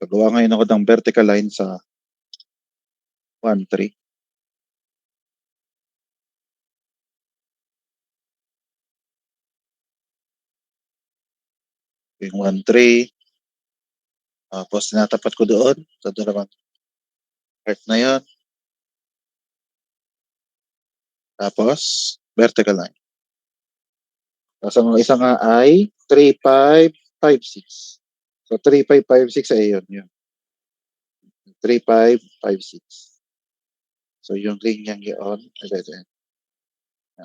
Gagawa ngayon ako ng vertical line sa 1, 3. Yung 1, 3. Tapos tinatapat ko doon. Sa dalawang part na yon. Tapos, vertical line. Tapos ang isa nga ay 3, 5, 5, 6. So 3, 5, 5, 6 ay yun. 3, 5, 5, 6. So yung linya yun.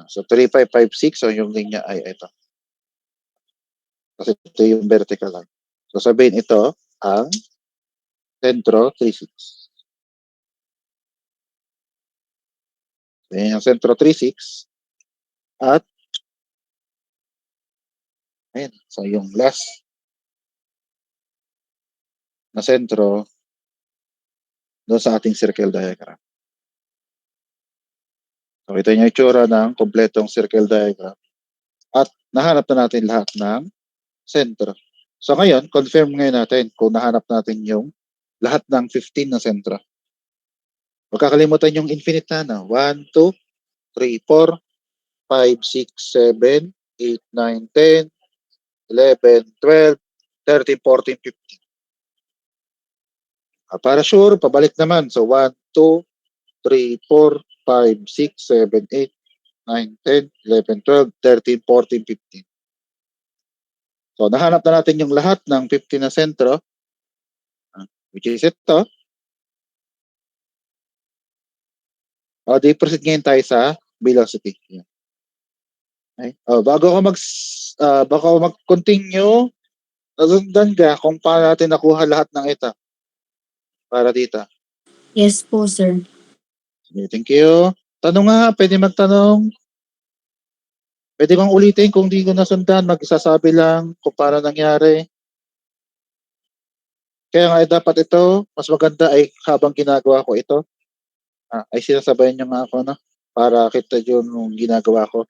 So 3, 5, 5, 6. So yung linya ay ito. Kasi ito yung vertical line. So sabihin ito ang sentro 3, 6. So yan yung sentro 3, 6. At ayun. So yung last na sentro doon sa ating circle diagram. So ito yung itsura ng kompletong circle diagram. At nahanap na natin lahat ng sentro. So ngayon, confirm ngayon natin kung nahanap natin yung lahat ng 15 na sentro. Huwag kakalimutan yung infinite na. 1, 2, 3, 4, 5, 6, 7, 8, 9, 10, 11, 12, 13, 14, 15. Para sure, pabalik naman. So 1, 2, 3, 4, 5, 6, 7, 8, 9, 10, 11, 12, 13, 14, 15. So nahanap na natin yung lahat ng 15 na sentro, which is ito. Di proceed ngayon tayo sa velocity. Okay. Bago ako mag-continue, nasundan ka kung paano natin nakuha lahat ng ito para dito. Yes po, sir. Okay, thank you. Tanong nga, pwede magtanong. Pwede kong ulitin kung di ko nasundan, magsasabi lang kung paano nangyari. Kaya nga dapat ito, mas maganda ay habang ginagawa ko ito, ay sinasabayan nyo nga ako, no? Para kita yung ginagawa ko.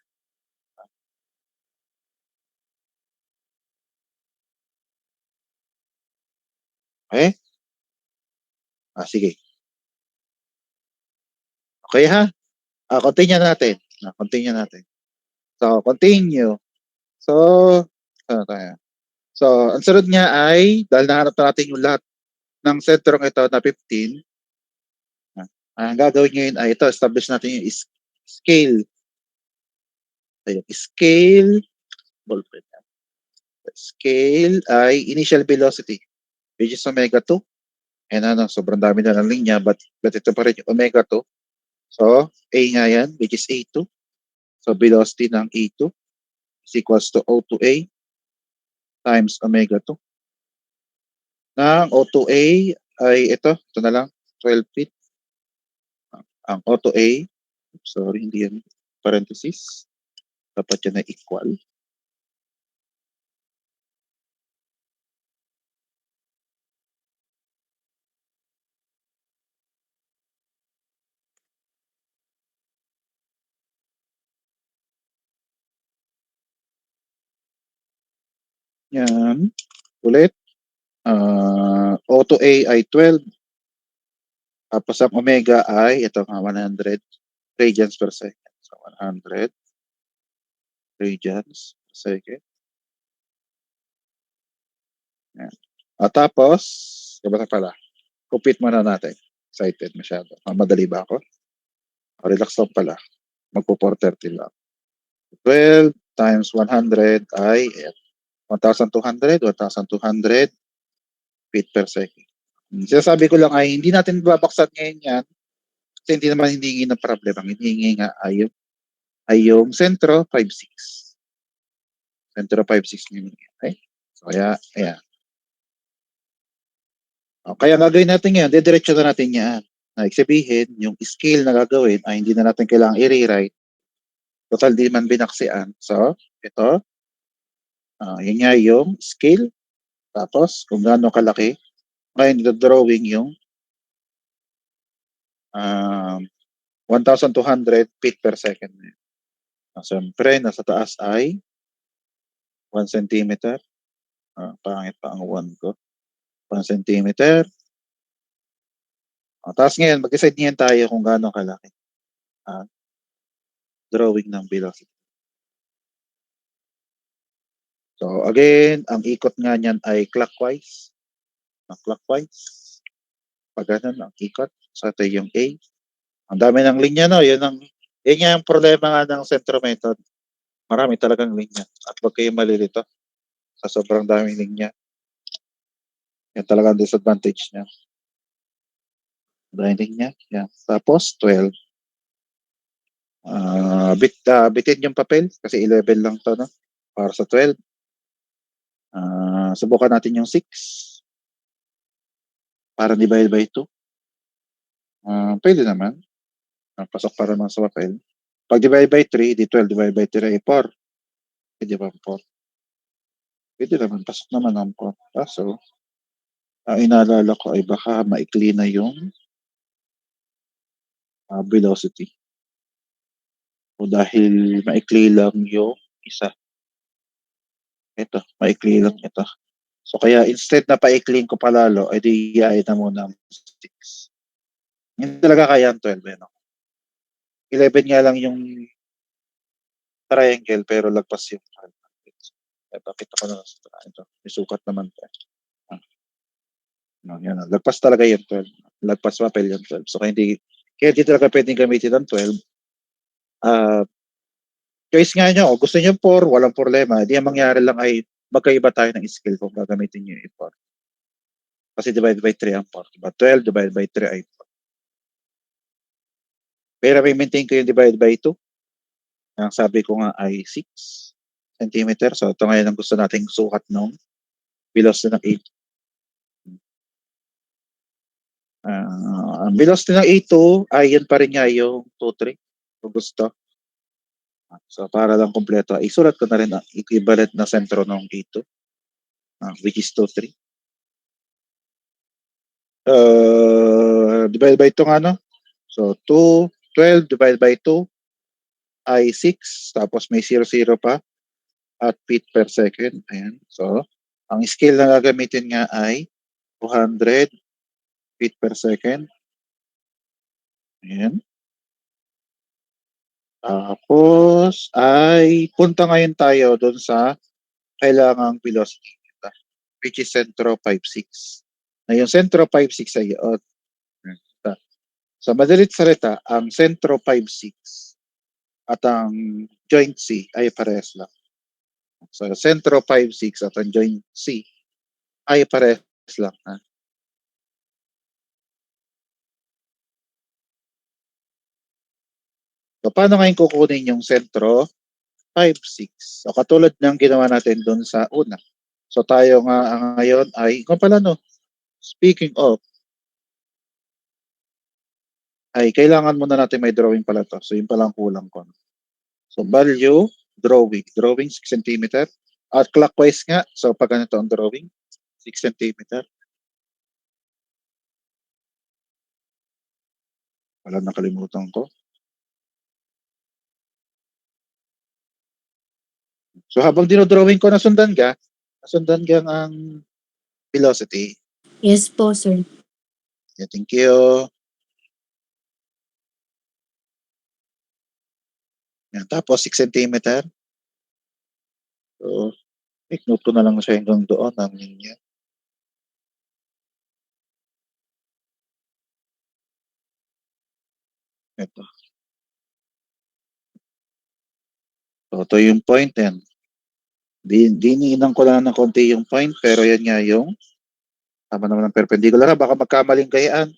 Okay? Sige. Okay ha? Continue natin. Continue natin. So, continue. So, ano tayo? So, ang sunod niya ay, dahil nahanap na natin yung lahat ng sentrong ito na 15, ang gagawin ngayon ay ito, establish natin yung scale. Ayun, scale, ballpen. Scale ay initial velocity, which is omega 2. And sobrang dami na ng linya, but ito pa rin yung omega 2. So, A nga yan, which is A2. So, velocity ng A2 is equals to O2A times omega 2. Ng O2A ay ito na lang, 12 feet. Ang O2A, sorry, hindi yan parenthesis. Dapat yan na equal. Yan. Ulit. O to A ay 12. Tapos ang omega ay, ito nga, 100 radians per second. So, 100 radians per second. Yan. At tapos, diba na pala? Compute muna natin. Excited masyado. Madali ba ako? Relax lang pala. Magpo 430 lang. 12 times 100 ay ayan, 1,200 feet per second. Sinasabi ko lang ay hindi natin babaksan ngayon yan kasi hindi naman hinihingi ng problem. Ang hinihingi nga ay yung sentro 5.6. Sentro 5.6 hinihingi. Okay? So kaya, ayan. O, kaya gagawin natin ngayon, didiretso na natin yan. Sabihin, yung scale na gagawin ay hindi na natin kailangang i-rewrite. Total di man binaksian. So, ito, yun nga yung scale. Tapos, kung gaano kalaki, ngayon drawing yung 1,200 feet per second. Siyempre, nasa taas ay 1 centimeter. Pangit pa ang 1 ko. 1 centimeter. Tapos ngayon, mag-decide ngayon tayo kung gaano kalaki. Drawing ng velocity. So again, ang ikot nga niyan ay clockwise. Clockwise. Pag ganun, ang ikot. So ito yung A. Ang dami ng linya, no? Yun nga yung problema nga ng centro method. Marami talagang linya. At wag kayong malilito sa sobrang daming linya. Yan talagang disadvantage niya. Daming linya. Yan. Tapos, 12. Bitin yung papel kasi 11 lang to, no? Para sa 12. Subukan natin yung 6. Para divide by 2. Pwede naman. Pasok para naman sa papel. Pag divide by 3, di 12 divide by 3 ay 4. Pwede ba 4? Pwede naman. Pasok naman ang 4. Kaso, ang inaalala ko ay baka maikli na yung velocity. O dahil maikli lang yung isa. Ito, maikli lang ito. So kaya instead na paikliin ko palalo, ay di iyain na muna ang 6. Hindi talaga kaya ang 12. No? 11 nga lang yung triangle pero lagpas yung 12. Pakita ko na sa ito. May sukat naman ito. Yan, lagpas talaga yung 12. Lagpas papel yung 12. So kaya hindi talaga pwedeng gamitin ang 12. Choice nga nyo, gusto nyo 4, walang problema. Hindi ang mangyari lang ay magkaiba tayo ng skill kung gagamitin nyo yung 4. Kasi divide by 3 ang 4. Diba? 12 divided by 3 ay 4. Pero may maintain ko yung divide by 2. Ang sabi ko nga ay 6 centimeter. So ito ngayon ang gusto nating sukat ng velocity ng 8. Ang velocity ng A2 ay yan pa rin nga yung 2-3. Kung gusto. So para lang kompleto, isulat ko na rin ang equivalent na sentro ng A2. Which is 2-3. Divide by 2 nga, no? So, 12 divided by 2 ay 6. Tapos may 0, 0 pa at feet per second. Ayan. So, ang scale na gagamitin nga ay 200 feet per second. Ayan. Tapos, ay punta ngayon tayo doon sa kailangang velocity which is sentro 5.6. Na yung sentro 5.6 ay yun. So, madalit salita, ang sentro 5.6 at ang joint C ay parehas lang. So, sentro 5.6 at ang joint C ay parehas lang. So, paano ngayon kukunin yung sentro 5.6? So, katulad ng ginawa natin doon sa una. So, tayo nga ngayon ay, kung pala no, speaking of, ay kailangan muna natin may drawing pala to. So, yun palang kulang ko. So, value, drawing 6 cm. At clockwise nga, so pag ganito ang drawing, 6 cm. Wala, nakalimutan ko. So habang dinodrawing ko na sundan ka, Nasundan gang ang velocity. Yes po, sir. Yeah, thank you. Yan, tapos 6 centimeter. So, take note ko na lang siya hanggang doon ang linya. Ito. So, ito yung point yan. Diniinan ko lang ng konti yung point, pero yan nga yung tama naman ng perpendicular. Baka magkamaling gayaan.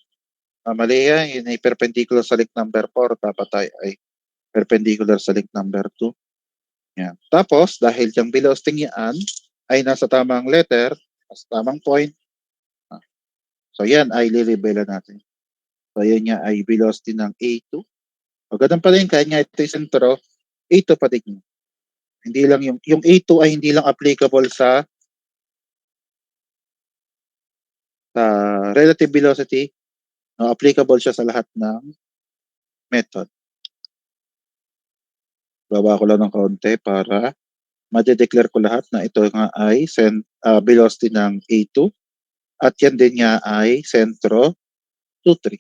Mali yan. Yun ay perpendicular sa link number 4. Dapat ay perpendicular sa link number 2. Yan. Tapos, dahil yung velocity yan ay nasa tamang letter, nasa tamang point, so yan ay lilibela natin. So yan nga ay velocity ng A2. O ganun pa rin, kaya nga ito yung sentro, A2 pa din yun. Hindi lang yung A2 ay hindi lang applicable sa relative velocity, no, applicable siya sa lahat ng method. Baba ko lang ng kaunti para ma-declare ko lahat na ito nga ay velocity ng A2 at yan din nga ay sentro 2, 3.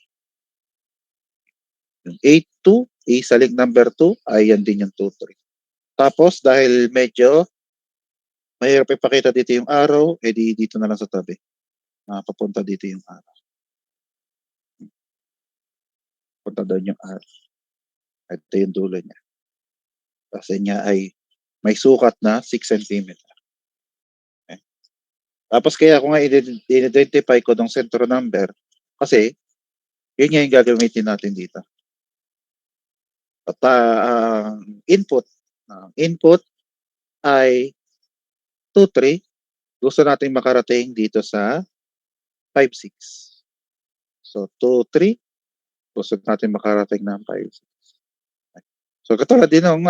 Yung A2, A sa link number 2, ay yan din yung 2, 3. Tapos, dahil medyo mahirap ipakita dito yung arrow, edi dito na lang sa tabi. Papunta dito yung arrow. Punta doon yung arrow. Ito yung dulo niya. Kasi niya ay may sukat na 6 cm. Okay. Tapos kaya ako nga identify ko ng center number kasi yun nga yung gagamitin natin dito. At input ay 2, 3. Gusto natin makarating dito sa 5, 6. So 2, 3. Gusto natin makarating ng 5, 6. So katulad din ng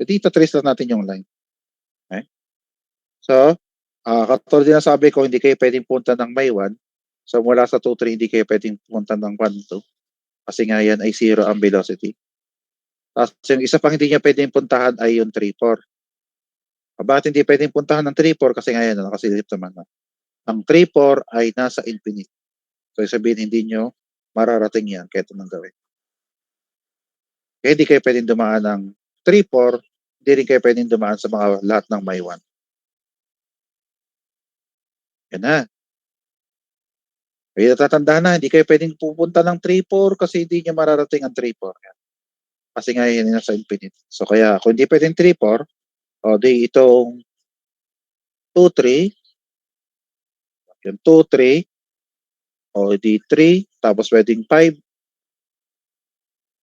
dito trace lang natin yung line. Okay? So, katulad din sabi ko, hindi kayo pwedeng punta ng may 1. So mula sa 2, 3, hindi kayo pwedeng punta ng 1, 2. Kasi nga yan ay 0 ang velocity. Tapos yung isa pang hindi niya pwedeng puntahan ay yung 3, 4. Bakit hindi pwedeng puntahan ng 3, 4? Kasi nga yan, nakasilip naman. Ang 3, 4 ay nasa infinite. So sabihin, hindi nyo mararating yan kahit anong gawin. Kaya hindi kayo pwedeng dumaan ng 3, 4. Hindi rin kayo pwedeng dumaan sa mga lahat ng may 1. Yan na. Kaya tatandaan na, hindi kayo pwedeng pupunta ng 3, 4 kasi hindi nyo mararating ang 3, 4. Kasi nga yan nasa infinite. So kaya kung hindi pwedeng 3, 4, o di itong 2, 3, yung 2, 3, o di 3, tapos pwedeng 5,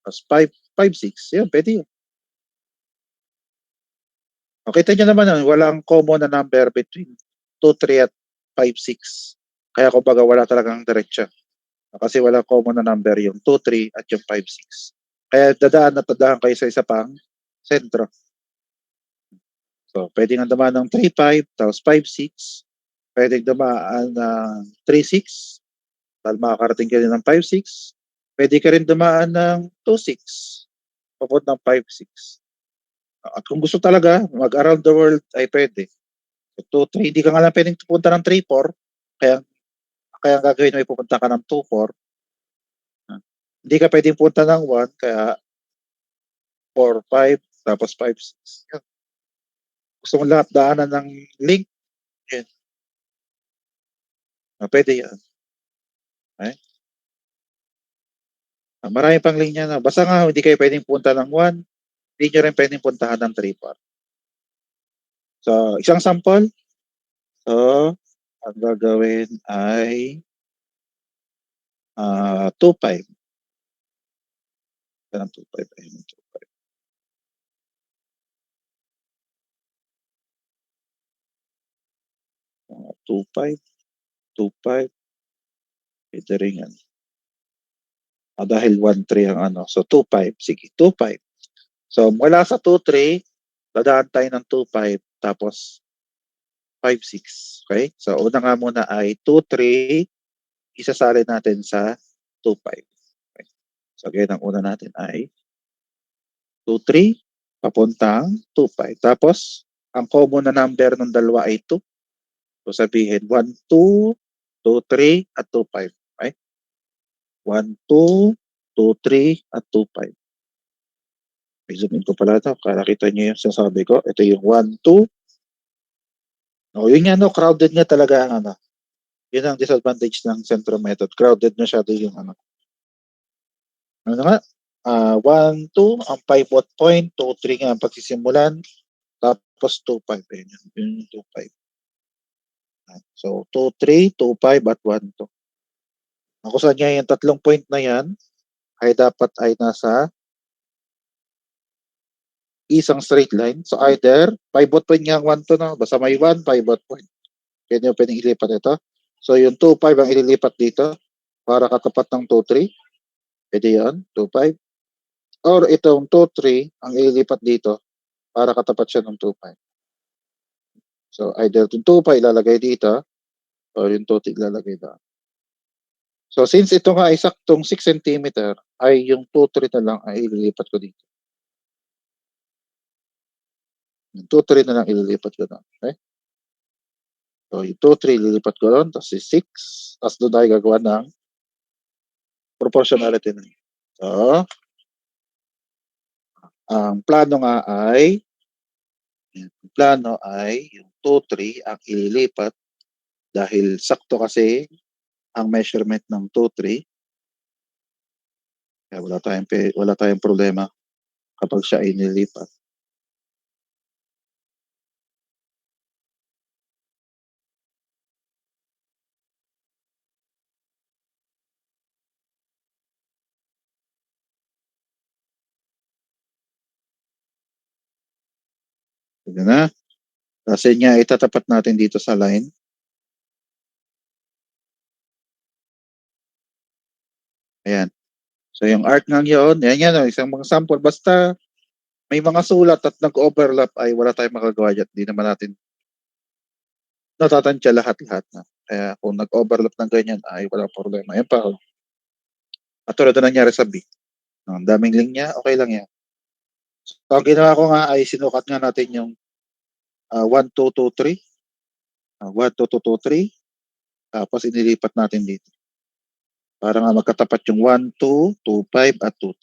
tapos 5, 5, 6. Yan, pwede yun. O, kita nyo naman, walang common na number between 2, 3 at 5, 6. Kaya kumbaga wala talagang diretsyon. Kasi walang common na number yung 2, 3 at yung 5, 6. Kaya dadaan kayo sa isa pang sentro. So, pwede nga dumaan ng 3, 5, tapos 5, 6. Pwede dumaan ng 3, 6. Dahil makakarating ka rin ng 5, 6. Pwede ka rin dumaan ng 2, 6. Papunta ng 5, 6. At kung gusto talaga, mag-around the world ay pwede. So, 2, 3, hindi ka nga lang pwedeng pupunta ng 3, 4. Kaya ang gagawin mo ay pupunta ka ng 2, 4. Hindi ka pwedeng punta ng 1, kaya 4, 5, tapos 5, 6. Yan. Gusto mo lahat daanan ng link, yan. Pwede yan. Okay? Marami pang linya na. Basta nga, hindi kayo pwedeng punta ng 1, hindi nyo rin pwedeng puntahan ng 3, 4. So, isang sample. So, ang gagawin ay 2, 5. Yan ang 2, 5. Ayun ang 2, 5. 2, 5. 2, 5. Ito rin yan. Dahil 1, 3 ang ano. So, 2, 5. Sige, 2, 5. So, mula sa 2, 3, dadaan tayo ng 2, 5. Tapos, 5, 6. Okay? So, una nga muna ay 2, 3. Isasali natin sa 2, 5. Okay? So, again, ang una natin ay 2, 3. Papuntang 2, 5. Tapos, ang common na number ng dalawa ay 2. So sabihin 1, 2, 2, 3, at 2, 5. Okay? 1, 2, 2, 3, at 2, 5. I-zoom in ko pala ito. Kaya nakita nyo yung sinasabi ko. Ito yung 1, 2. No, yun nga, no, crowded nga talaga ang ano. Yun ang disadvantage ng Centro Method. Crowded masyado yung ano. Ano nga? 1, 2, ang pivot point. 2, 3 nga ang pagsisimulan. Tapos 2, 5. Ayun yun. Yun yung 2, 5. So, 2, 3, 2, 5, at 1, 2. Kung saan nga yung tatlong point na yan, ay dapat ay nasa isang straight line. So, either, pivot point nga ang 1, 2, no? Basta may 1, pivot point. Kaya nyo pwedeng ilipat ito. So, yung 2, 5 ang ililipat dito para katapat ng 2, 3. Pwede yun, 2, 5. Or itong 2, 3 ang ililipat dito para katapat siya ng 2, 5. So, either yung 2, 5 ilalagay dito or yung 2, 3 ilalagay doon. So, since ito nga ay saktong 6 cm, ay yung 2, 3 na lang ay ililipat ko dito. Yung 2, 3 na lang ililipat ko doon. Okay? So, yung 2, 3 ililipat ko doon, tapos yung 6, tapos doon tayo gagawa ng proportionality na. So, ang plano nga ay yung 2, 3 ang ililipat dahil sakto kasi ang measurement ng 2, 3. Kaya wala tayong problema kapag siya ay nilipat. Sige na. Kasi nga itatapat natin dito sa line. Ayan. So yung arc ng yun, yan, isang mga sample. Basta may mga sulat at nag-overlap ay wala tayong magagawa dyan. Hindi naman natin natatansya lahat-lahat na. Kaya kung nag-overlap ng ganyan ay walang problema. Yan pa. At tulad na nangyari sa B. Ang daming linya, okay lang yan. So ang ginawa ko nga ay sinukat nga natin yung 1, 2, 2, 3. 1, 2, 2, 2, 3. Tapos inilipat natin dito. Para nga magkatapat yung 1, 2, 2, 5, at 2,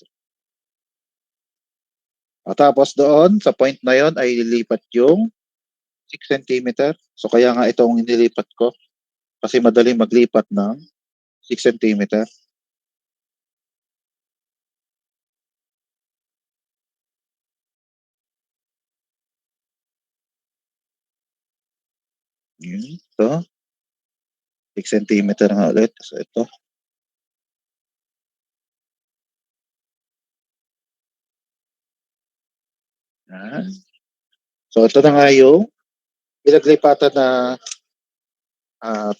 3. Tapos doon, sa point na yon ay ililipat yung 6 cm. So kaya nga itong inilipat ko kasi madaling maglipat ng 6 cm. Yun, ito. 6 cm nga ulit. So ito. Yan. So ito na nga yung pinaglipatan na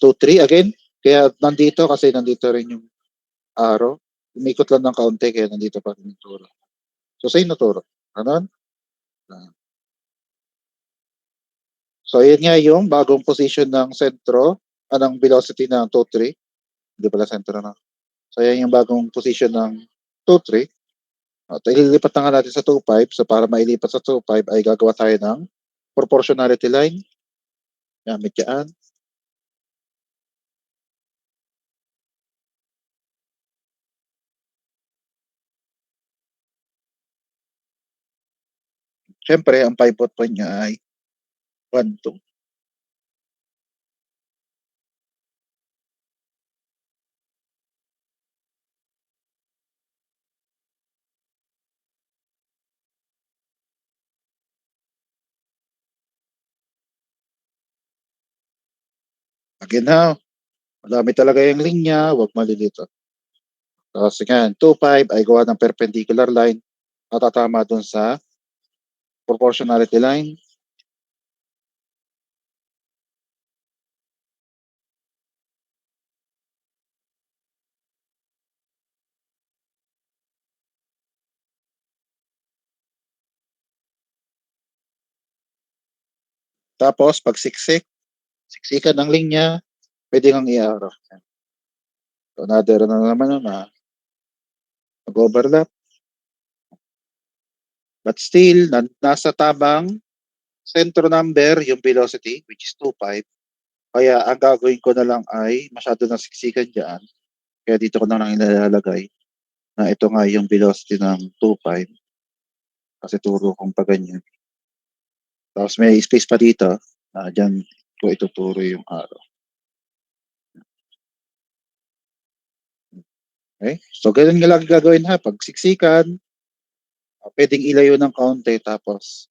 2, 3 again. Kaya nandito kasi nandito rin yung arrow. Umikot lang ng kaunti kaya nandito pa rin yung turo. So sa'yo na turo. Ano? So yun nga yung bagong position ng sentro, ng velocity ng 2, 3. Hindi pala sentro na. So yan yung bagong position ng 2, 3. Ililipat na nga natin sa 2, 5. So para mailipat sa 2, 5 ay gagawa tayo ng proportionality line. Gamit yan. Siyempre, ang pivot point niya ay 1, 2. Again ha, madami talaga yung linya, huwag malilito. Tapos nga, 2, 5 ay gawa ng perpendicular line na tatama dun sa proportionality line. Tapos, pag siksikan ng linya, pwede kang i-arrow. So, another na naman yun na mag-overlap. But still, nasa tamang center number yung velocity, which is 2, 5. Kaya ang gagawin ko na lang ay masyado na siksikan diyan, kaya dito ko na lang ilalagay na ito nga yung velocity ng 2.5 kasi turo kong pa ganyan. Tapos may space pa dito, diyan ko ituturo yung arrow. Okay? So ganun nga lagi gagawin ha, pag siksikan, pwedeng ilayo ng kaunti tapos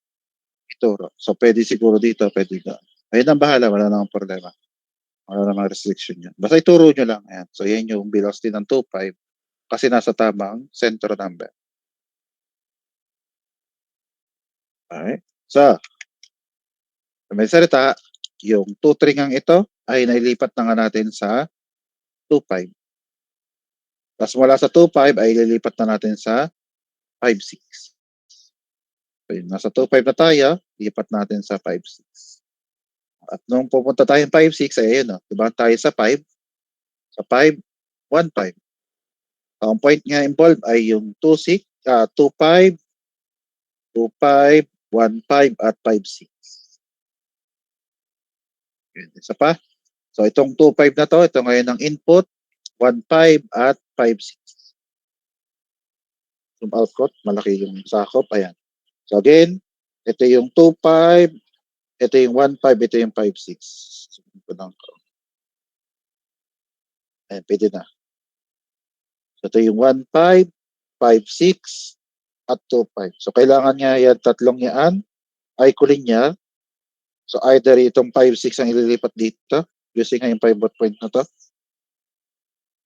ituro. So pwede siguro dito, pwede doon. Ayun ang bahala, wala namang problema. Wala namang restriction yan. Basta ituro nyo lang. Ayan. So yan yung velocity ng 2.5 kasi nasa tamang center number. Okay? So, may salita, yung 2.3 ngang ito ay nailipat na nga natin sa 2.5. Tapos mula sa 2.5 ay lilipat na natin sa 5.6. So, yun, nasa 2.5 na tayo, lipat natin sa 5.6. At nung pupunta tayong 5.6, ay ayun, diba tayo sa 5? Sa 5, 1.5. Ang point nga involved ay yung 2.6, 2.5, 2.5, 1.5 at 5.6. Yun, isa pa. So itong 2.5 na to, ito ngayon ang input, 1.5 at 5.6. Yung output, malaki yung sakop. Ayan. So again, ito yung 2.5, ito yung 1.5, ito yung 5.6. So, ayan, pwede na. So ito yung 1.5, 5.6, at 2.5. So kailangan niya yan, tatlong yan, ay kulinya. So either itong 5.6 ang ililipat dito, using nga yung pivot point na to,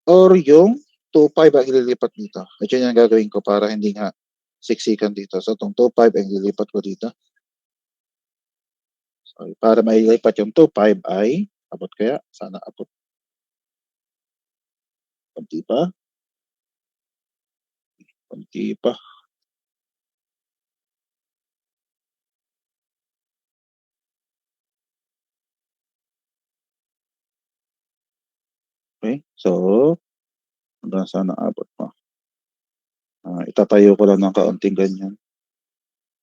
or yung 2.5 ang ililipat dito. At yun yung gagawin ko para hindi nga siksikan dito. So itong 2.5 ang ililipat ko dito. So, para mailipat yung 2.5 ay, abot kaya? Sana abot. Kunti pa. Kunti pa. Okay, so hanggang sana abot mo. Itatayo ko lang ng kaunting ganyan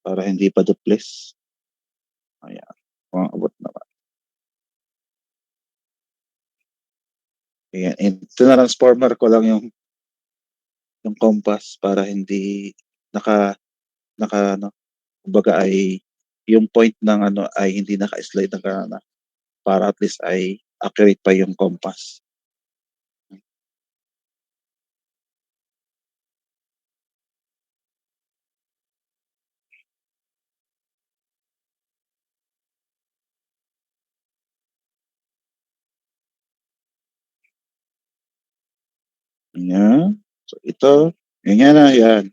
para hindi pa duples. Ayan, abot naman. Ayan, ito na transformer ko lang yung compass para hindi naka kumbaga ay yung point ng ay hindi naka-slide na para at least ay accurate pa yung compass. Ayan. So ito, ganyan na yan.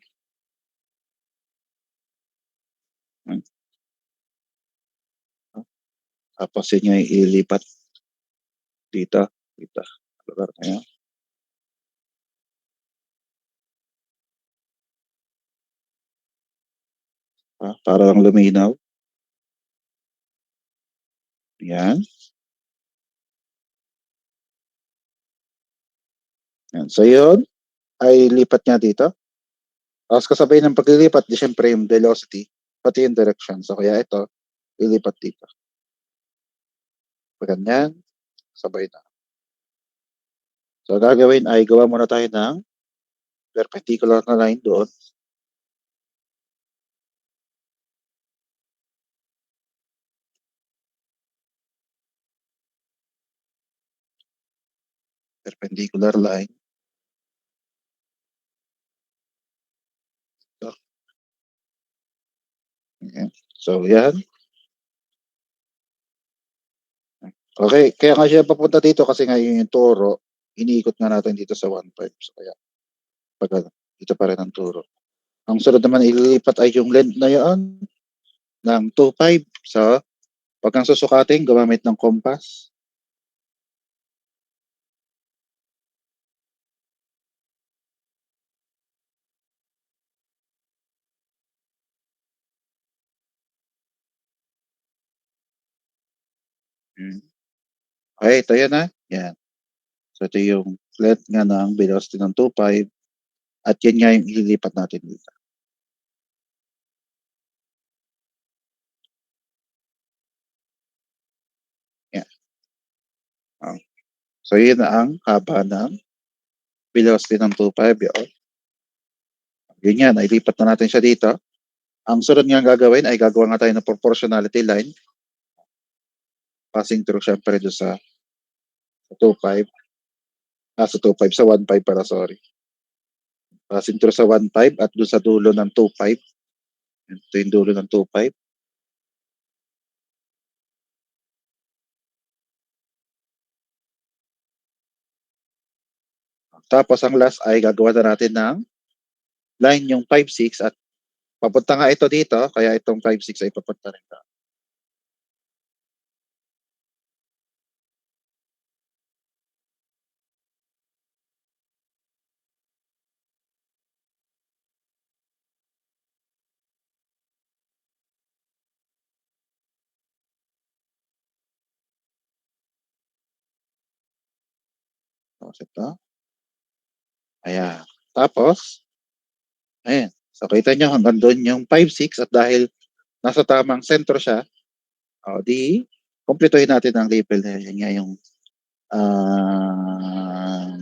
Tapos yun yung ilipat dito. Dito. Lugar na yan. Para lang luminaw. Yan. Yan. So yun, ay lipat niya dito. Tapos kasabay ng paglilipat, di syempre yung velocity, pati yung direction. So kaya ito, ilipat dito. Pag ganyan, sabay na. So gagawin ay gawa muna tayo ng perpendicular na line doon. Perpendicular line. So, ayan. So yan. Okay, kaya nga siya papunta dito kasi nga yung turo, iniikot nga natin dito sa 1.5. So kaya, dito pa rin ang turo. Ang sunod naman ililipat ay yung length na yan ng 2.5. So, pag ang susukatin, gumamit ng compass. Okay, ito yan ha. Yan. So, ito yung length nga ng velocity ng 2.5 at yan nga yung ililipat natin dito. Yan. Ah, so, yun na ang haba ng velocity ng 2.5. Yun nga, nailipat na natin siya dito. Ang sunod nga gagawin ay gagawa nga tayo ng proportionality line passing through syempre doon sa 2.5. Sa 2.5, sa 1.5 para, sorry. Passing through sa 1.5 at doon sa dulo ng 2.5. Ito yung dulo ng 2.5. Tapos ang last ay gagawa na natin ng line yung 5.6 at papunta nga ito dito, kaya itong 5.6 ay papunta rin dito. Tapos ito. Ayan. Tapos, ayan. So, kita nyo hanggang doon yung 5.6 at dahil nasa tamang sentro siya, di kumpletuhin natin ang label na yan. Yan nga yung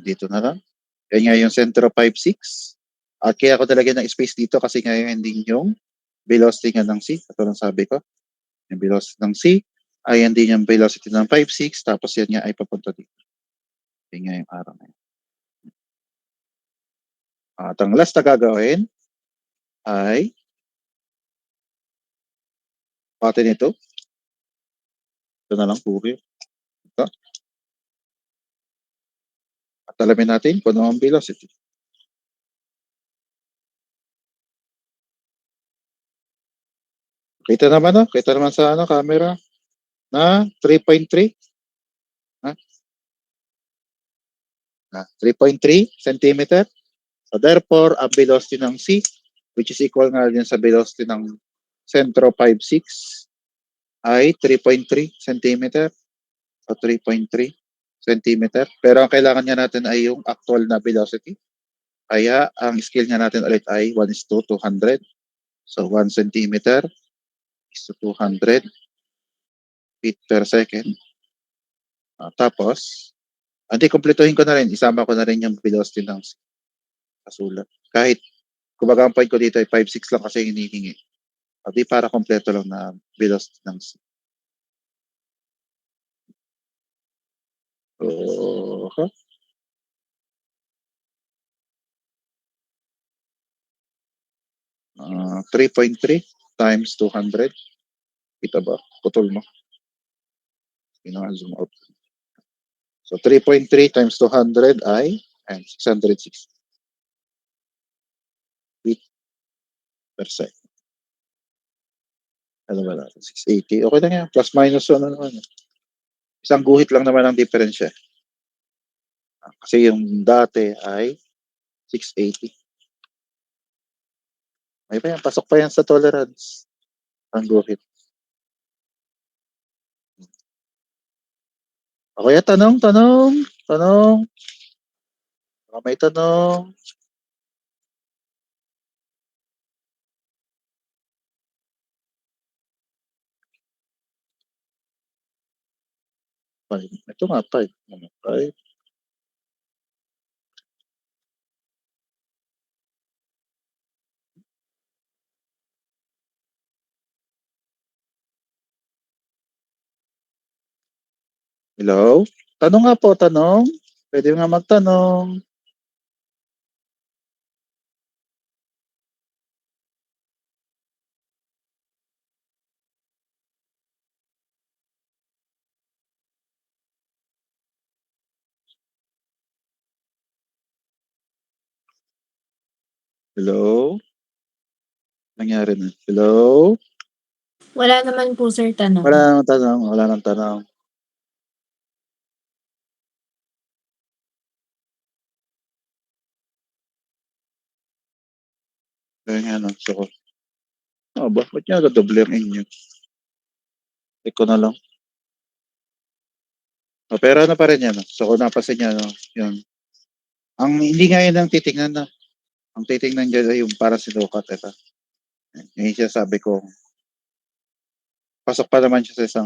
dito na lang. Yan nga yung sentro 5.6. At kaya ako talaga ng space dito kasi ngayon hindi yung velocity nga ng C. Ito lang sabi ko. Yung velocity ng C ay hindi yung velocity ng 5.6 tapos yan nga ay papunta dito. Yan nga yung araw na yun. At ang last na gagawin ay pati nito. Ito na lang puri. Ito. At alamin natin kung ano ang velocity. Kita naman kita naman sa camera na 3.3. 3.3 centimeter. So therefore, ang velocity ng C, which is equal nga din sa velocity ng sentro 5.6, ay 3.3 centimeter. So 3.3 centimeter. Pero ang kailangan niya natin ay yung actual na velocity. Kaya ang scale niya natin ulit ay 1:200. So 1 centimeter is to 200 feet per second. Tapos, hindi, kumpletuhin ko na rin. Isama ko na rin yung velocity ng kasulat. Kahit, kumbaga ang point ko dito ay 5.6 lang kasi hinihingi. Di para kompleto lang na velocity ng C. So, 3.3 times 200. Kita ba? Putol mo. Zoom out. So 3.3 times 200 ay 660 feet per second. Ano ba natin? 680. Okay na yan. Plus minus ano naman. Isang guhit lang naman ang diferensya. Kasi yung dati ay 680. May pa yan. Pasok pa yan sa tolerance. Ang guhit. Okay, tanong. May tanong. Ito nga, 5. 5. Hello? Tanong nga po, tanong. Pwede nga magtanong. Hello? Nangyari na. Hello? Wala naman po, sir, tanong. Wala nang tanong. Kaya nga lang. So, bakit niya doble ang inyo? Check ko na lang. Pero ano pa rin yan. So, kung napasin niya, yun. Ang hindi nga yun ang titingnan na. Ang titingnan dyan ay yung para sinukat. Ito. Yung siya sabi ko, pasok pa naman siya sa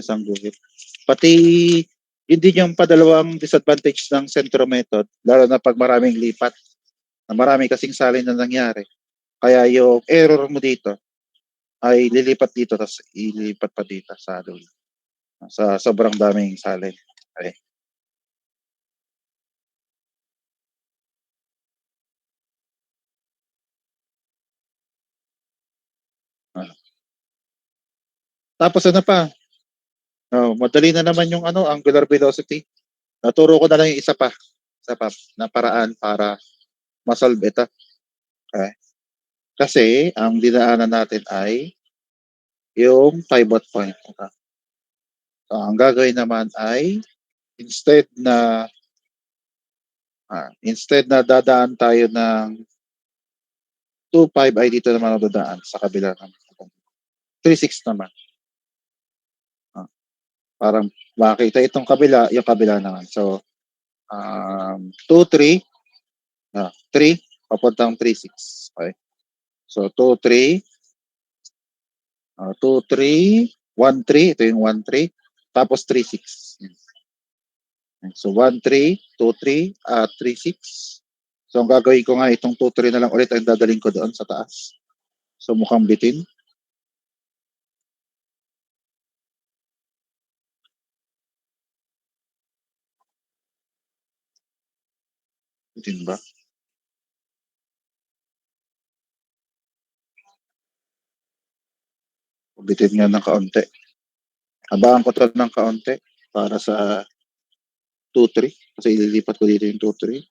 isang guhit. Pati Yun din yung padalawang disadvantage ng Centro Method, lalo na pag maraming lipat, na marami kasing salin na nangyari. Kaya yung error mo dito ay lilipat dito tapos ilipat pa dito sa dulo. Sa sobrang daming salin. Okay. Ah. Tapos ano pa? Madali na naman yung angular velocity. Naturo ko na lang yung isa pa na paraan para masolve ito. Okay. Kasi ang dinaanan natin ay yung pivot point. Okay. So, ang gagawin naman ay instead na dadaan tayo ng 2.5 ay dito naman ako dadaan sa kabila ng 3.6 naman. Parang makita itong kabila, yung kabila naman. So, 2.3, 3, papuntang 3.6. Okay. So, 2.3, 2.3, 1.3, ito yung 1.3, tapos 3.6. So, 1.3, 2.3, 3.6. So, ang gagawin ko nga, itong 2.3 na lang ulit ang dadaling ko doon sa taas. So, mukhang bitin. Bitin ba? Bitin nga ng kaunti. Habaan ko to ng kaunti para sa 2.3. Kasi ililipat ko dito yung 2.3.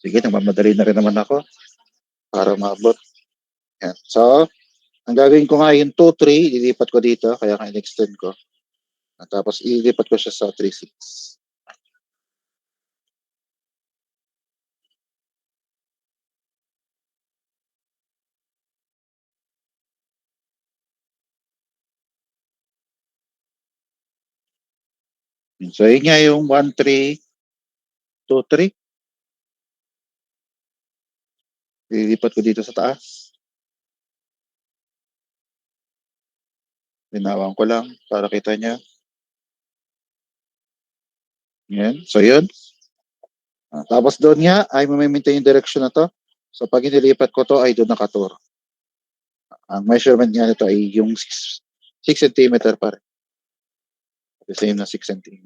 Sige, nagmamadali na rin naman ako para maabot. Yan. So, ang gagawin ko nga yung 2.3, ililipat ko dito, kaya nga in-extend ko. At tapos ililipat ko siya sa 3.6. So, yun nga yung 1.3, 2.3. Ililipat ko dito sa taas. Linawan ko lang para kita niya. Yan. So, yun. Tapos doon nga ay mamimintain yung direction na to. So, pag inilipat ko to ay doon nakaturo. Ang measurement nga nito ay yung 6 cm pa rin. The same na 6 cm.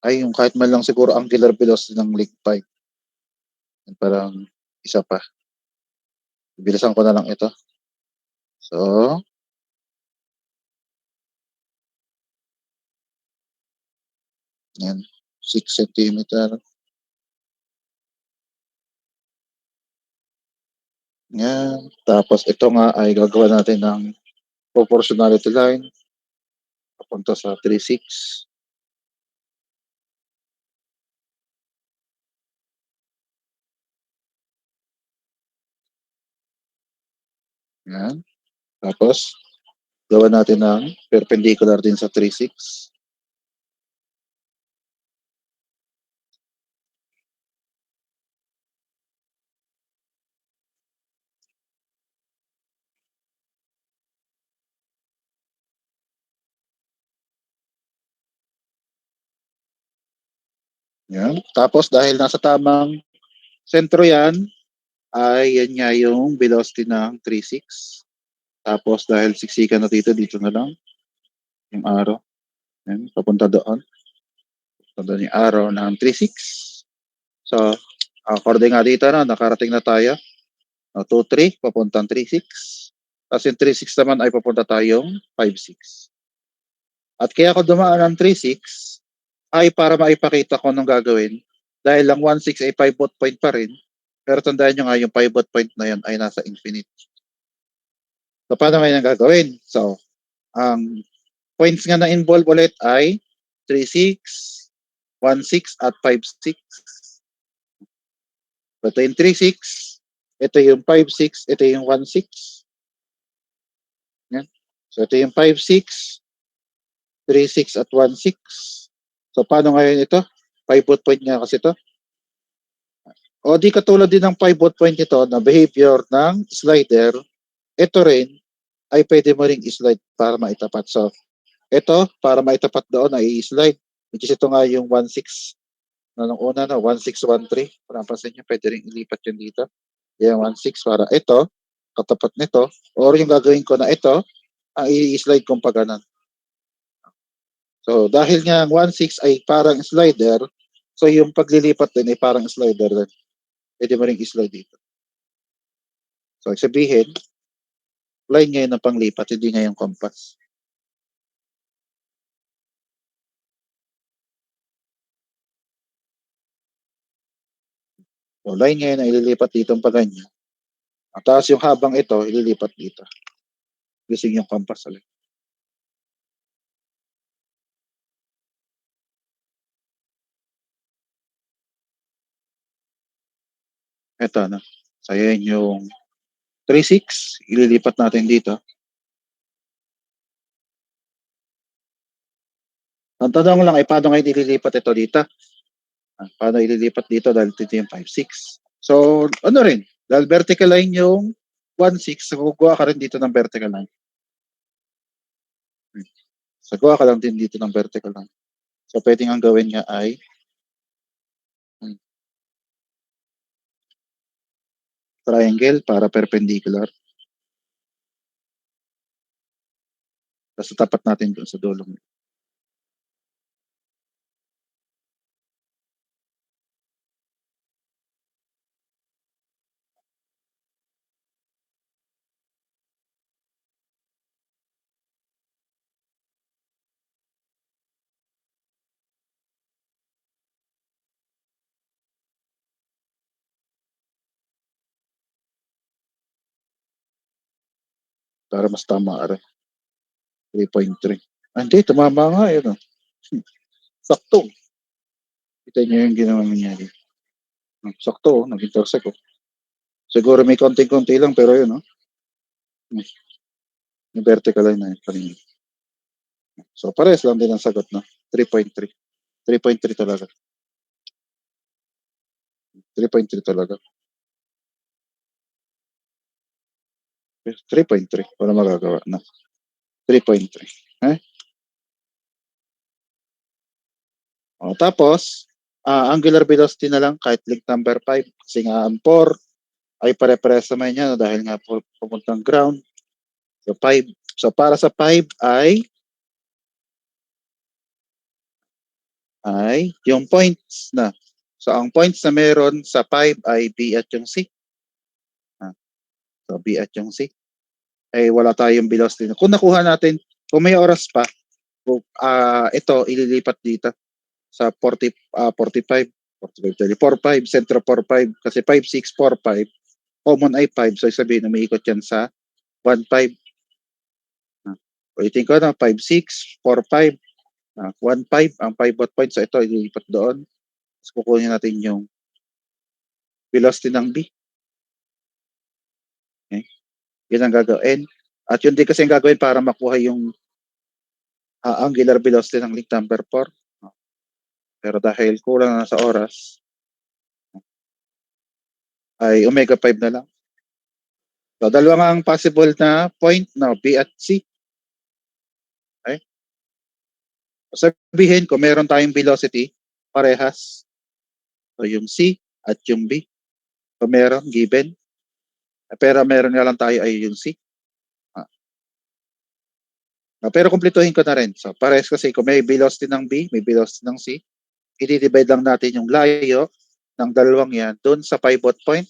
Ay, yung kahit man lang siguro angular velocity ng leak pipe. Parang isa pa. Bilisan ko na lang ito. So, yan. 6 cm. Yan. Tapos ito nga ay gagawa natin ng proportionality line papunta sa 3.6. Yan. Tapos, gawa natin ng perpendicular din sa 3.6. Yan. Tapos, dahil nasa tamang sentro yan, ay yan nga yung velocity ng 3.6. Tapos, dahil siksikan na dito na lang yung arrow. Yan, papunta doon. Papunta doon yung arrow ng 3.6. So, according nga dito na, nakarating na tayo. 2.3, papuntang 3.6. Tapos yung 3.6 naman ay papunta tayong 5.6. At kaya ako dumaan ng 3.6 ay para maipakita ko nung gagawin. Dahil lang 1.6 ay pivot point pa rin. Pero tandaan nyo nga yung pivot point na yan ay nasa infinite. So, paano ngayon ang gagawin? So, ang points nga na involve ulit ay 3.6, 1.6 at 5.6. Ito yung 3.6, ito yung 5.6, ito yung 1.6. Yan. So, ito yung 5.6, 3.6 at 1.6. So, paano ngayon ito? Pivot point nga kasi ito. O di katulad din ng pivot point ito na behavior ng slider, ito rin ay pwede mo ring slide para maitapat. So, ito, para maitapat doon ay i-slide. Which is ito nga yung 1.6 na nung una, no? 1.613. Kung napansin nyo, pwede rin ilipat yun dito. Yan, 1.6 para ito, katapat nito. Or yung gagawin ko na ito, ang i-slide kong pa ganun. So, dahil nga ang 1.6 ay parang slider, so yung paglilipat din ay parang slider din. Pwede mo rin i-slide dito. So, sabihin, line ngayon ang panglipat, hindi nga yung compass. So, line ngayon ang ililipat dito pa ganyan. At tapos yung habang ito, ililipat dito. Gising yung compass ulit. Ito na. So, yan yung 3.6. Ililipat natin dito. Ang tanong lang ay paano ngayon ililipat ito dito? Paano ililipat dito dahil dito yung 5.6. So, ano rin? Dahil vertical line yung 1.6, so kukuha ka rin dito ng vertical line. So, kuha ka lang din dito ng vertical line. So, pwedeng ang gawin niya ay triangle para perpendicular. Tapos tapat natin doon sa dulong. Para mas tama rin. 3.3. Hindi, tumama nga yun. Oh. Sakto. Kita niyo yung ginawa nangyari. Sakto, nag-intersect. Oh. Siguro may konting-konti lang, pero yun, no? Yung vertical line na yun. Kanina. So, pares lang din ang sagot, no? 3.3. 3.3 talaga. 3.3 talaga. 3.3. Wala magagawa na. 3.3. Eh? O, tapos, angular velocity na lang kahit link number 5. Kasi nga ang 4 ay pare-pares naman niya no, dahil nga pupuntang ground. So, 5. So, para sa 5 ay yung points na. So, ang points na meron sa 5 ay B at yung C. So, B at yung C. Ay wala tayong velocity. Kung nakuha natin, kung may oras pa, ito ililipat dito sa 45, 45, sentro 45, kasi 5, 6, 4, 5, common ay 5, so sabihin na may ikot yan sa 1, 5. Ulitin ko na, 5, 6, 4, 5, 1, 5, ang pivot point, so ito ililipat doon. Tapos kukunin natin yung velocity ng B. Okay. Yun ang gagawin. At yun din kasi ang gagawin para makuha yung angular velocity ng link number 4. Pero dahil kulang na sa oras, ay omega 5 na lang. So, dalawa nga ang possible na point na B at C. Okay? Sabihin, kung meron tayong velocity, parehas. So, yung C at yung B. So, meron, given. Pero meron nga lang tayo ay yung C. Pero kumpletuhin ko na rin. So, parehas kasi kung may velocity ng B, may velocity ng C, i-divide lang natin yung layo ng dalawang yan doon sa pivot point.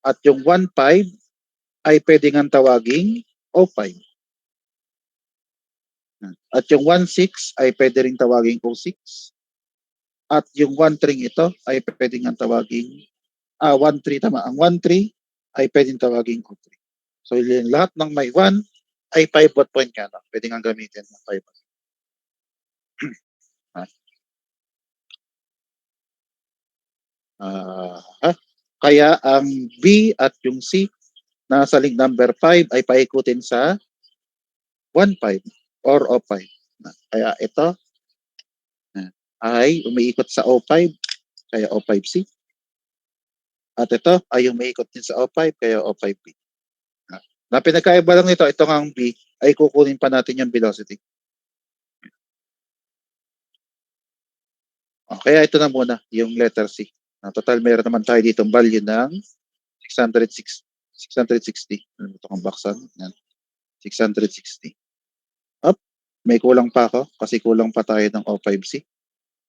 At yung 1,5 ay pwede nga tawaging O5. At yung 1,6 ay pwede rin tawaging O6. At yung 1,3 ito ay pwede nga tawaging 1,3 tama. Ang 1,3 ay pwede tawaging O3. So yung lahat ng may 1 ay pivot point nga na. Pwede nga gamitin ng pivot. Kaya ang B at yung C nasa link number 5 ay paikutin sa 1,5 or O5. Kaya ito ay umiikot sa O5, kaya O5C. At ito ay yung umiikot din sa O5, kaya O5B. Na pinagkaiba lang nito, ito nga ang B, ay kukunin pa natin yung velocity. Kaya ito na muna, yung letter C. Total, meron naman tayo dito value ng 660. Ano ito kang baksan? Yan. 660. Up, may kulang pa ako kasi kulang pa tayo ng O5C.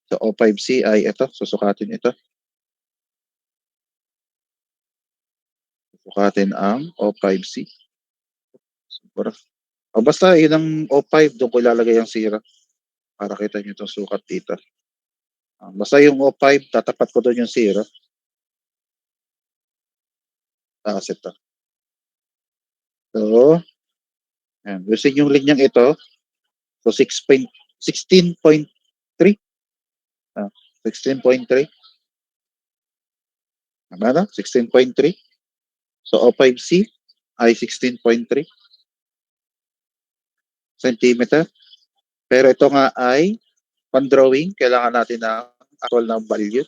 So O5C ay ito, susukatin ito. Susukatin ang O5C. Siguro. Basta yun ang O5, doon ko ilalagay ang zero para kita nyo itong sukat dito. Basta yung O5, tatapat ko doon yung zero. Tapos ito. So, yan. Using yung linyang ito, so 16.3. 16.3. Tama na? 16.3. So, O5C ay 16.3 centimeter. Pero ito nga ay pan-drawing. Kailangan natin ng actual na value.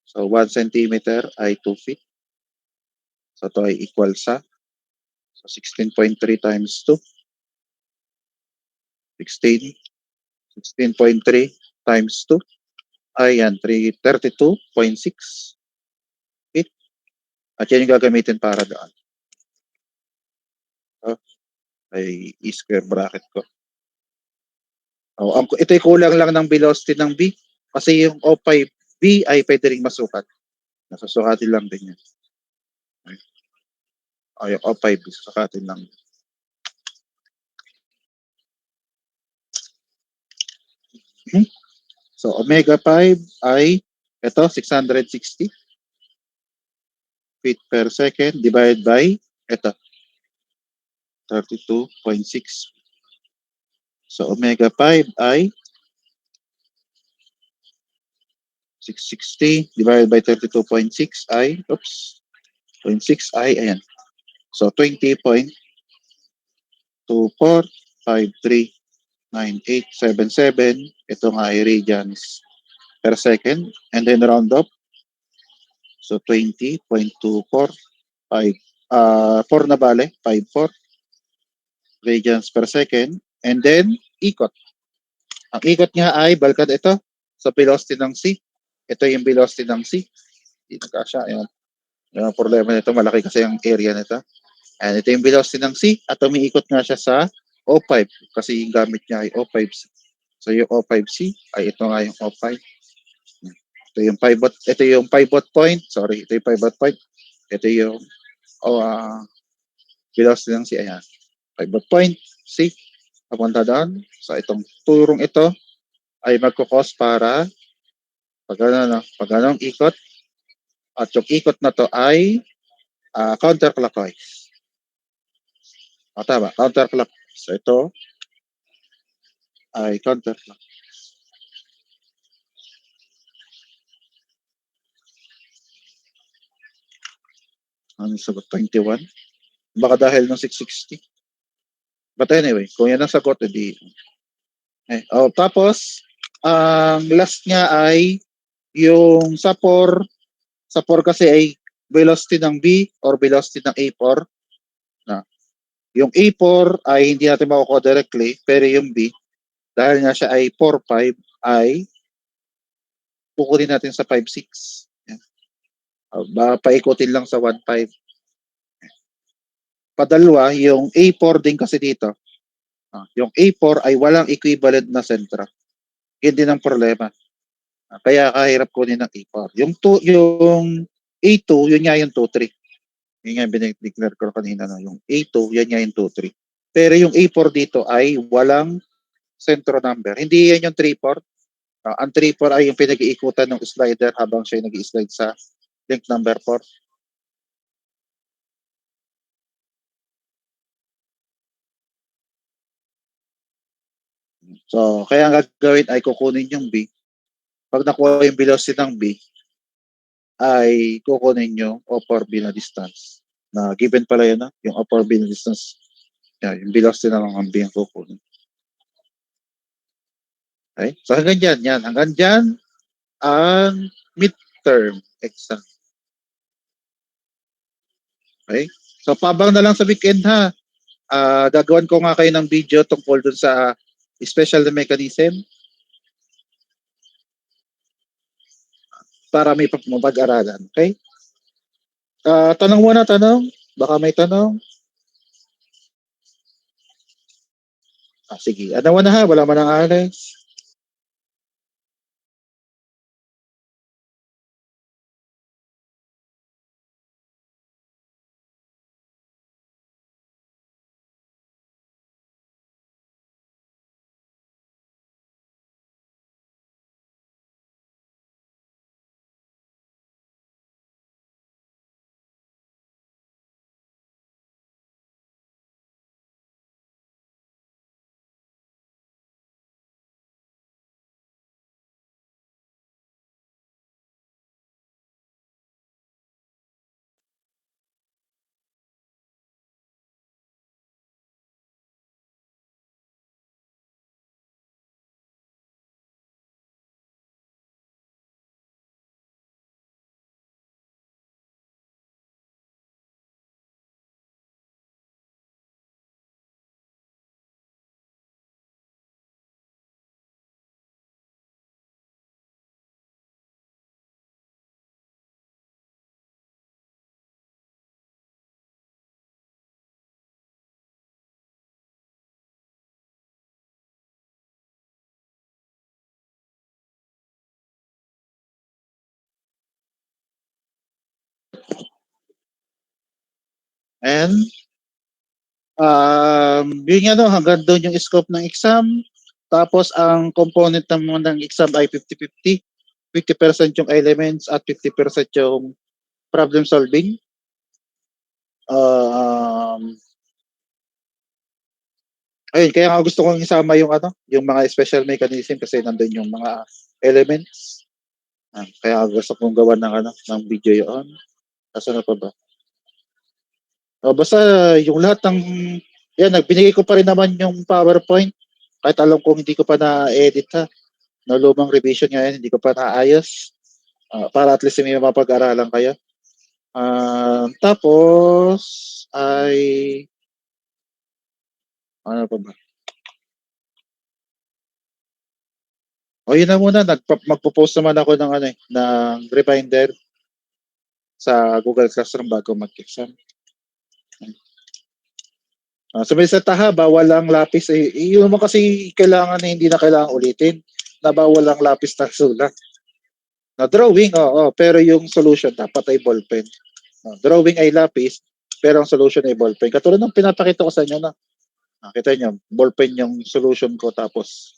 So, 1 centimeter ay 2 feet. So, ito ay equal sa 16.3 times 2. 16.3 times 2. Ayan, 32.6 feet. At yan yung gagamitin para doon. Ay square bracket ko. Ito ay kulang lang ng velocity ng B kasi yung O5B ay pwede ring masukat. Nasusukatin lang din yan. Yung O5B, susukatin lang. So, omega 5 ay ito, 660 feet per second divided by ito, 32.6. So, omega 5 ay 660 divided by 32.6 ay, 0.6 ay, ayan. So, 20.24539877. Ito nga ay radians per second. And then round up. So, 20.245. 4 na bale, 54 radians per second. And then, ikot. Ang ikot niya ay balkad ito sa velocity ng C. Ito yung velocity ng C. Dito ka siya. Ayan. Yung problema nito, malaki kasi ang area nito. And ito yung velocity ng C at umiikot nga siya sa O5 kasi yung gamit niya ay O5C. So yung O5C ay ito nga yung O5. Ito yung pivot point. Sorry, ito yung pivot point. Ito yung velocity ng C. Ayan. Pivot point, C. Papunta doon. So itong turong ito ay magkukos para pag anong ikot at yung ikot na to ay counterclockwise. Tama, counterclockwise. So ito ay counterclockwise. Ano sagot? 21? Baka dahil ng 660. But anyway, kung yan ang sagot, edi. Tapos, ang last niya ay yung sa 4. Sa 4 kasi ay velocity ng B or velocity ng A4. Yung A4 ay hindi natin makukuha directly, pero yung B, dahil nga siya ay 4-5, ay kukunin natin sa 5-6. Paikutin lang sa 1-5. Padalwa, yung A4 din kasi dito. Yung A4 ay walang equivalent na sentro. Yun din ang problema. Kaya kahirap kunin ng A4. Yung A2, yun nga yung 2-3. Yun nga biniglar ko kanina. Yung A2, yan nga yung 2-3. Pero yung A4 dito ay walang sentro number. Hindi yan yung 3-4. Ang 3-4 ay yung pinag-iikutan ng slider habang siya nag-i-slide sa link number 4. So, kaya ang gagawin ay kukunin yung B. Pag nakuha yung velocity ng B, ay kukunin yung O4B na distance. Na given pala yun, yung O4B na distance. Yung velocity na lang ang B ang kukunin. Okay? So, hanggang dyan. Yan. Hanggang dyan, ang midterm exam. Okay? So, pabang na lang sa weekend ha. Gagawan ko nga kayo ng video tungkol dun sa special na mechanism para may mapag-aralan. Okay? Tanong muna, tanong. Baka may tanong. Sige. Ano mo na ha? Wala man ang alis. And yun nga no, hanggang doon yung scope ng exam. Tapos ang component naman ng exam ay 50-50. 50% yung elements at 50% yung problem solving. Ayun, kaya nga gusto kong isama yung yung mga special mechanism kasi nandun yung mga elements. Kaya gusto kong gawa ng ng video yun. Kasi na pa ba? Basta yung lahat ng yan, nagbinigay ko pa rin naman yung PowerPoint. Kahit alam kong hindi ko pa na-edit ha. Na lumang revision ngayon, hindi ko pa naayos. Para at least may mapag-aralan kayo. Tapos ay ano pa ba? O yun na muna, magpo-post naman ako ng ng reminder sa Google Classroom bago mag-exam. Sabi sa taha, bawal ang lapis. Yun mo kasi kailangan na hindi na kailangan ulitin na bawal ang lapis na sulat. Na drawing, oo, pero yung solution dapat ay ballpen. Drawing ay lapis, pero ang solution ay ballpen. Katulad ng pinapakita ko sa inyo na, kita nyo, ballpen yung solution ko tapos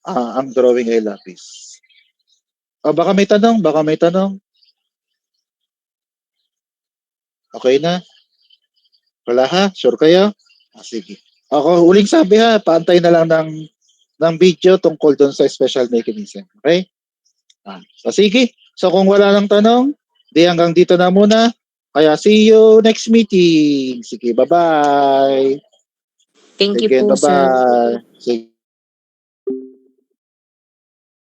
ang drawing ay lapis. Baka may tanong, baka may tanong. Okay na? Wala ha? Sure kayo? Sige. Ako, uling sabi ha, paantay na lang ng video tungkol doon sa special mechanism. Okay? So sige. So kung wala nang tanong, di hanggang dito na muna. Kaya see you next meeting. Sige, bye-bye. Thank you Again, po, sir. bye-bye. Sige.